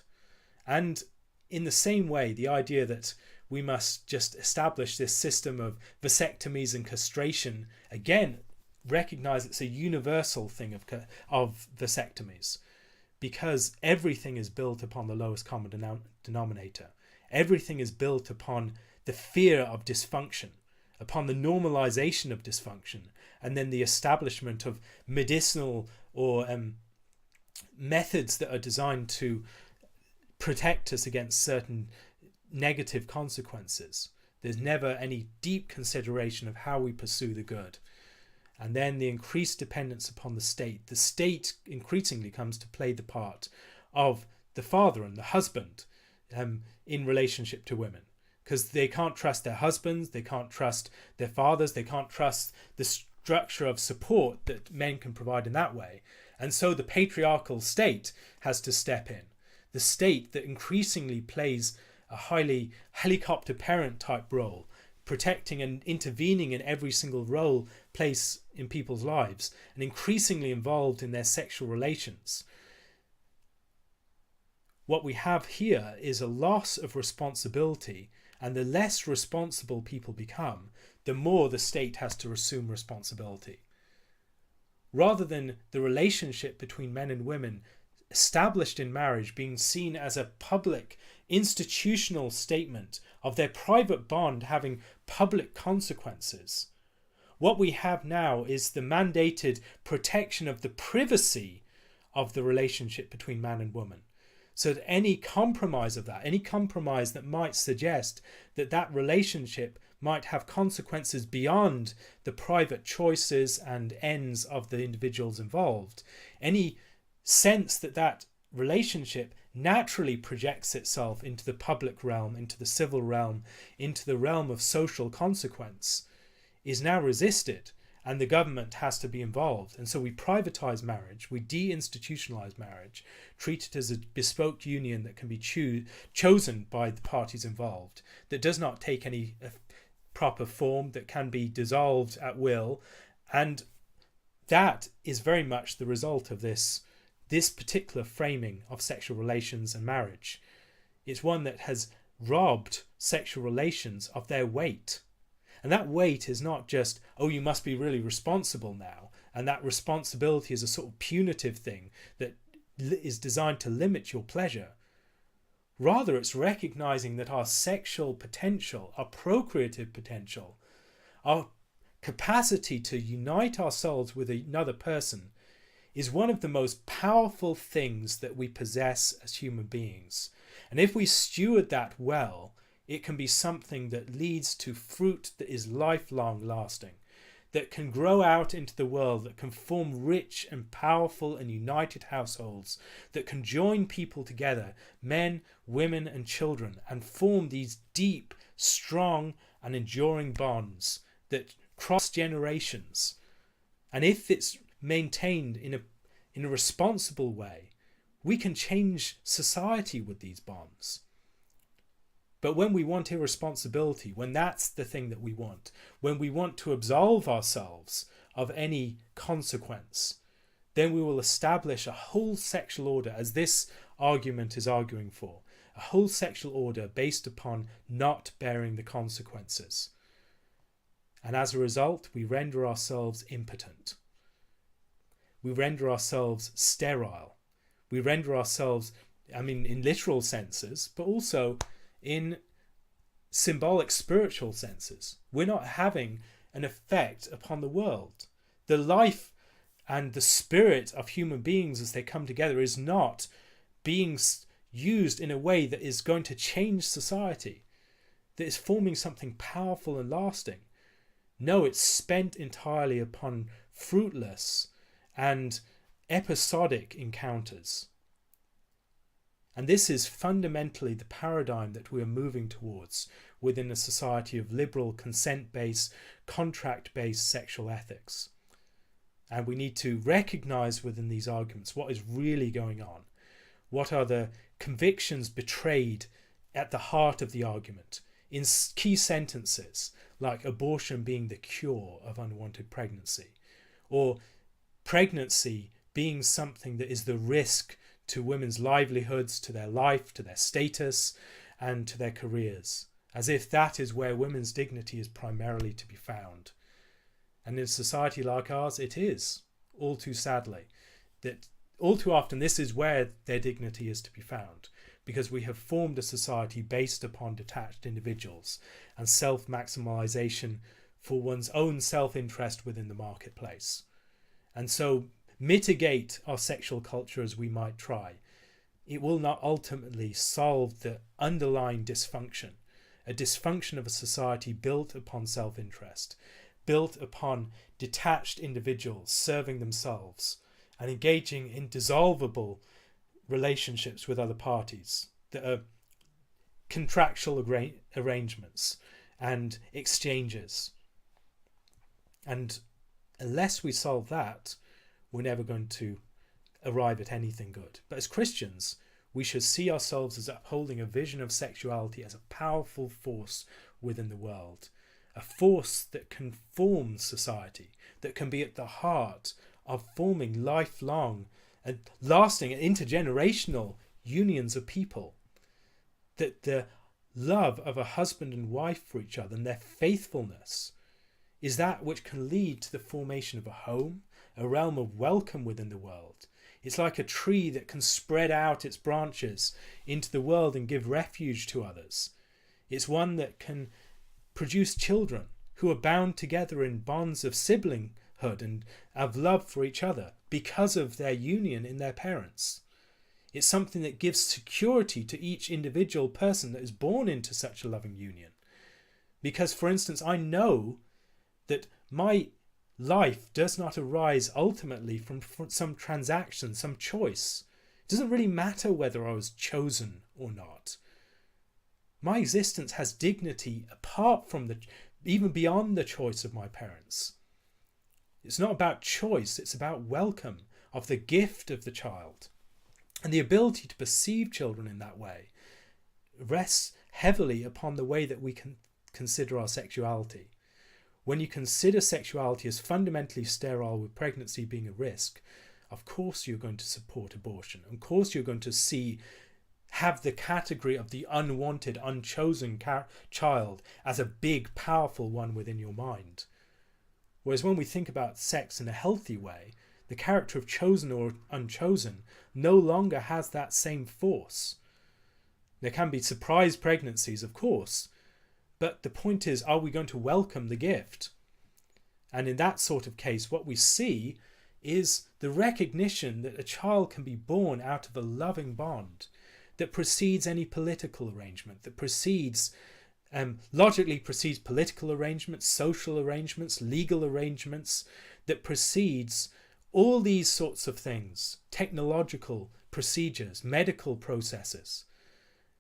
S1: And in the same way, the idea that we must just establish this system of vasectomies and castration, again, recognize it's a universal thing of vasectomies, because everything is built upon the lowest common denominator. Everything is built upon the fear of dysfunction, upon the normalization of dysfunction, and then the establishment of medicinal or methods that are designed to protect us against certain negative consequences. There's never any deep consideration of how we pursue the good. And then the increased dependence upon the state. The state increasingly comes to play the part of the father and the husband in relationship to women, because they can't trust their husbands, they can't trust their fathers, they can't trust the structure of support that men can provide in that way. And so the patriarchal state has to step in. The state that increasingly plays a highly helicopter parent type role, protecting and intervening in every single role, place in people's lives, and increasingly involved in their sexual relations. What we have here is a loss of responsibility, and the less responsible people become, the more the state has to assume responsibility. Rather than the relationship between men and women established in marriage being seen as a public institutional statement of their private bond having public consequences, what we have now is the mandated protection of the privacy of the relationship between man and woman. So that any compromise of that, any compromise that might suggest that that relationship might have consequences beyond the private choices and ends of the individuals involved, any sense that that relationship naturally projects itself into the public realm, into the civil realm, into the realm of social consequence, is now resisted, and the government has to be involved. And so we privatize marriage, we deinstitutionalize marriage, treat it as a bespoke union that can be chosen by the parties involved, that does not take any proper form, that can be dissolved at will. And that is very much the result of this particular framing of sexual relations and marriage. It's one that has robbed sexual relations of their weight. And that weight is not just, oh, you must be really responsible now, and that responsibility is a sort of punitive thing that is designed to limit your pleasure. Rather, it's recognizing that our sexual potential, our procreative potential, our capacity to unite ourselves with another person is one of the most powerful things that we possess as human beings. And if we steward that well, it can be something that leads to fruit that is lifelong lasting, that can grow out into the world, that can form rich and powerful and united households, that can join people together, men, women and children, and form these deep, strong and enduring bonds that cross generations. And if it's maintained in a responsible way, we can change society with these bonds. But when we want irresponsibility, when that's the thing that we want, when we want to absolve ourselves of any consequence, then we will establish a whole sexual order, as this argument is arguing for, a whole sexual order based upon not bearing the consequences. And as a result, we render ourselves impotent. We render ourselves sterile. We render ourselves, in literal senses, but also in symbolic spiritual senses. We're not having an effect upon the world. The life and the spirit of human beings as they come together is not being used in a way that is going to change society, that is forming something powerful and lasting. No, it's spent entirely upon fruitless and episodic encounters. And this is fundamentally the paradigm that we are moving towards within a society of liberal, consent-based, contract-based sexual ethics. And we need to recognize within these arguments what is really going on. What are the convictions betrayed at the heart of the argument in key sentences like abortion being the cure of unwanted pregnancy, or pregnancy being something that is the risk to women's livelihoods, to their life, to their status, and to their careers, as if that is where women's dignity is primarily to be found. And in a society like ours, it is, all too sadly, that all too often this is where their dignity is to be found, because we have formed a society based upon detached individuals and self-maximization for one's own self-interest within the marketplace. And so mitigate our sexual culture as we might try, it will not ultimately solve the underlying dysfunction, a dysfunction of a society built upon self-interest, built upon detached individuals serving themselves and engaging in dissolvable relationships with other parties that are contractual arrangements and exchanges. And unless we solve that, we're never going to arrive at anything good. But as Christians, we should see ourselves as upholding a vision of sexuality as a powerful force within the world, a force that can form society, that can be at the heart of forming lifelong and lasting and intergenerational unions of people, that the love of a husband and wife for each other and their faithfulness is that which can lead to the formation of a home, a realm of welcome within the world. It's like a tree that can spread out its branches into the world and give refuge to others. It's one that can produce children who are bound together in bonds of siblinghood and of love for each other because of their union in their parents. It's something that gives security to each individual person that is born into such a loving union. Because, for instance, I know that my life does not arise ultimately from some transaction, some choice. It doesn't really matter whether I was chosen or not. My existence has dignity apart from even beyond the choice of my parents. It's not about choice, it's about welcome of the gift of the child. And the ability to perceive children in that way rests heavily upon the way that we can consider our sexuality. When you consider sexuality as fundamentally sterile with pregnancy being a risk, of course you're going to support abortion. Of course you're going to have the category of the unwanted, unchosen child as a big, powerful one within your mind. Whereas when we think about sex in a healthy way, the character of chosen or unchosen no longer has that same force. There can be surprise pregnancies, of course, but the point is, are we going to welcome the gift? And in that sort of case, what we see is the recognition that a child can be born out of a loving bond that precedes any political arrangement, that logically precedes political arrangements, social arrangements, legal arrangements, that precedes all these sorts of things, technological procedures, medical processes,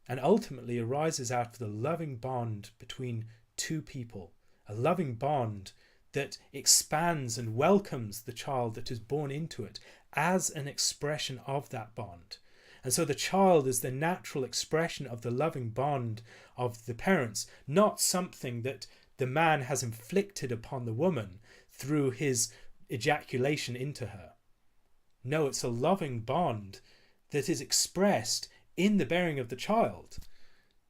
S1: and ultimately arises out of the loving bond between two people, a loving bond that expands and welcomes the child that is born into it as an expression of that bond. And so the child is the natural expression of the loving bond of the parents, not something that the man has inflicted upon the woman through his ejaculation into her. No, it's a loving bond that is expressed in the bearing of the child.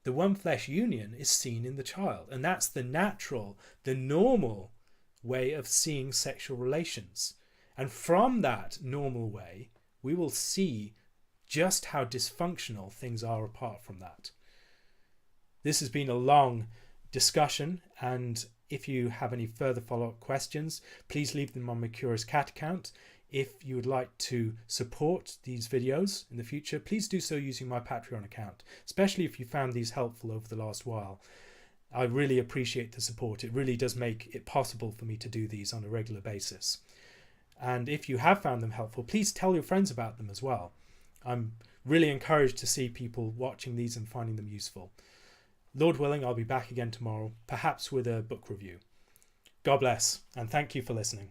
S1: The one flesh union is seen in the child, and that's the natural, the normal way of seeing sexual relations. And from that normal way, we will see just how dysfunctional things are apart from that. This has been a long discussion, and if you have any further follow-up questions, please leave them on my Curious Cat account. If you would like to support these videos in the future, please do so using my Patreon account, especially if you found these helpful over the last while. I really appreciate the support. It really does make it possible for me to do these on a regular basis. And if you have found them helpful, please tell your friends about them as well. I'm really encouraged to see people watching these and finding them useful. Lord willing, I'll be back again tomorrow, perhaps with a book review. God bless, and thank you for listening.